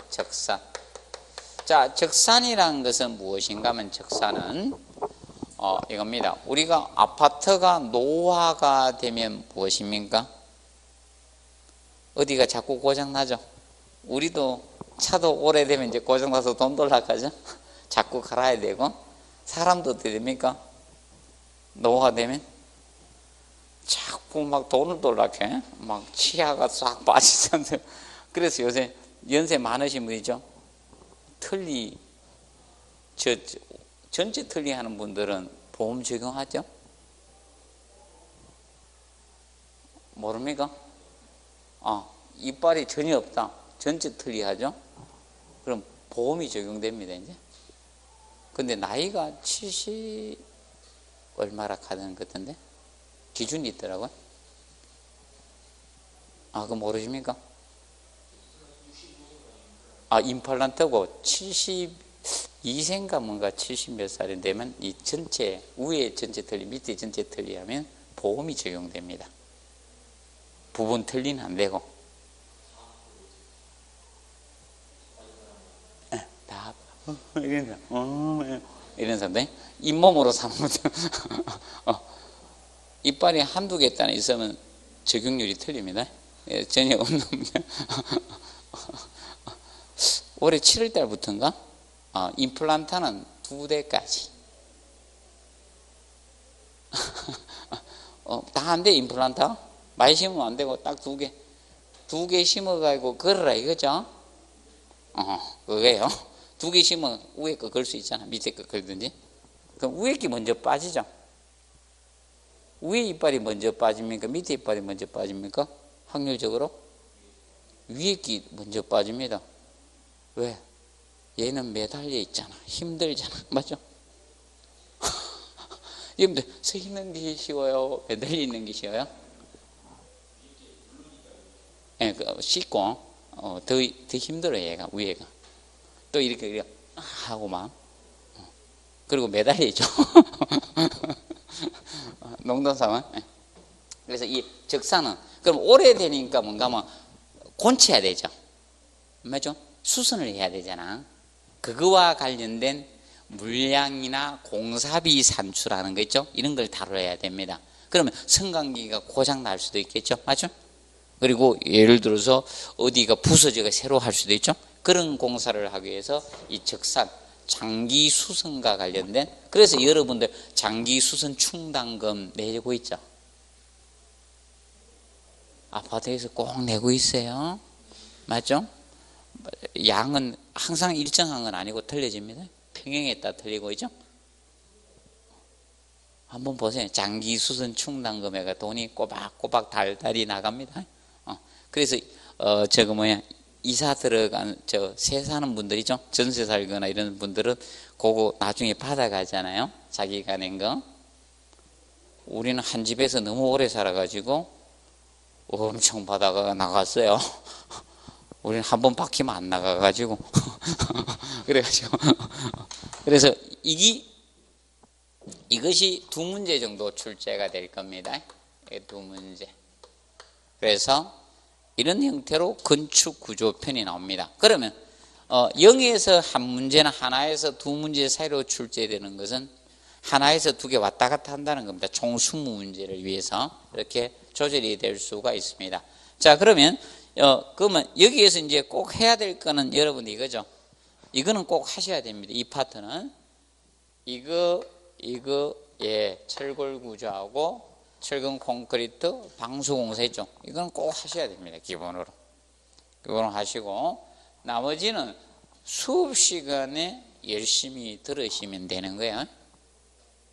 적산. 자, 적산이라는 것은 무엇인가 하면 적산은 이겁니다. 우리가 아파트가 노화가 되면 무엇입니까? 어디가 자꾸 고장나죠? 우리도 차도 오래되면 이제 고장나서 돈 돌아가죠? 자꾸 갈아야 되고. 사람도 어떻게 됩니까? 노화되면 자꾸 막 돈을 돌락해. 막 치아가 싹 빠지잖아요. 그래서 요새 연세 많으신 분이죠. 틀니, 전체 틀니 하는 분들은 보험 적용하죠? 모릅니까? 이빨이 전혀 없다. 전체 틀니 하죠? 그럼 보험이 적용됩니다, 이제. 근데 나이가 70 얼마라 하는 것 같은데? 기준이 있더라고요. 그거 모르십니까? 임플란트고 72세인가 뭔가 70 몇 살이 되면 이 전체, 위에 전체 틀니, 밑에 전체 틀니 하면 보험이 적용됩니다. 부분 틀니는 안 되고. 다, 이런 사람들, 잇몸으로 사는 거죠. 이빨이 한두 개 있다는 있으면 적용률이 틀립니다. 전혀 없는 올해 7월 달부터인가? 임플란트는 2대까지. 다 안 돼, 임플란트. 많이 심으면 안 되고, 딱 2개. 2개 심어가지고 걸어라, 이거죠? 그거예요. 2개 심으면 위에 거 걸 수 있잖아. 밑에 거 걸든지. 그럼 위에 게 먼저 빠지죠? 위에 이빨이 먼저 빠집니까? 밑에 이빨이 먼저 빠집니까? 확률적으로? 위에 게 먼저 빠집니다. 왜? 얘는 매달려 있잖아. 힘들잖아. 맞죠? 여러분들, 서 있는 게 쉬워요? 매달려 있는 게 쉬워요? 예, 씻고, 더 힘들어요, 얘가, 위에가. 또 이렇게 하고 막. 그리고 매달려 있죠. 농담삼아. 그래서 이 적산은, 그럼 오래되니까 뭔가 뭐, 곤쳐야 되죠. 맞죠? 수선을 해야 되잖아. 그거와 관련된 물량이나 공사비 산출하는 거 있죠? 이런 걸 다뤄야 됩니다. 그러면 성강기가 고장 날 수도 있겠죠? 맞죠? 그리고 예를 들어서 어디가 부서져가 새로 할 수도 있죠? 그런 공사를 하기 위해서 이 적산, 장기 수선과 관련된, 그래서 여러분들 장기 수선 충당금 내고 있죠. 아파트에서 꼭 내고 있어요. 맞죠? 양은 항상 일정한 건 아니고 틀려집니다. 평형에 따라 틀리고 있죠. 한번 보세요. 장기 수선 충당금에가 돈이 꼬박꼬박 달달이 나갑니다. 그래서 저거 뭐야, 이사 들어간 세 사는 분들이죠. 전세 살거나 이런 분들은 그거 나중에 받아가잖아요. 자기가 낸 거. 우리는 한 집에서 너무 오래 살아가지고 엄청 받아가 나갔어요. 우리는 한 번 바뀌면 안 나가가지고 그래가지고 그래서 이것이 두 문제 정도 출제가 될 겁니다. 두 문제. 그래서 이런 형태로 건축 구조편이 나옵니다. 그러면 0에서 한 문제나 하나에서 두 문제 사이로 출제되는 것은 하나에서 두 개 왔다 갔다 한다는 겁니다. 총 20문제를 위해서 이렇게 조절이 될 수가 있습니다. 자, 그러면 여기에서 이제 꼭 해야 될 거는 여러분 이거죠. 이거는 꼭 하셔야 됩니다. 이 파트는 이거 철골 구조하고 철근 콘크리트 방수 공사 있죠. 이건 꼭 하셔야 됩니다. 기본으로. 그거는 하시고 나머지는 수업 시간에 열심히 들으시면 되는 거예요.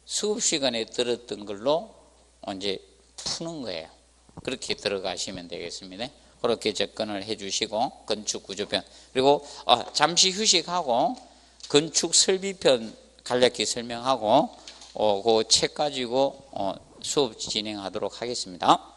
수업 시간에 들었던 걸로 이제 푸는 거예요. 그렇게 들어가시면 되겠습니다. 그렇게 접근을 해주시고 건축 구조편, 그리고 잠시 휴식하고 건축 설비편 간략히 설명하고 그 책 가지고 수업 진행하도록 하겠습니다.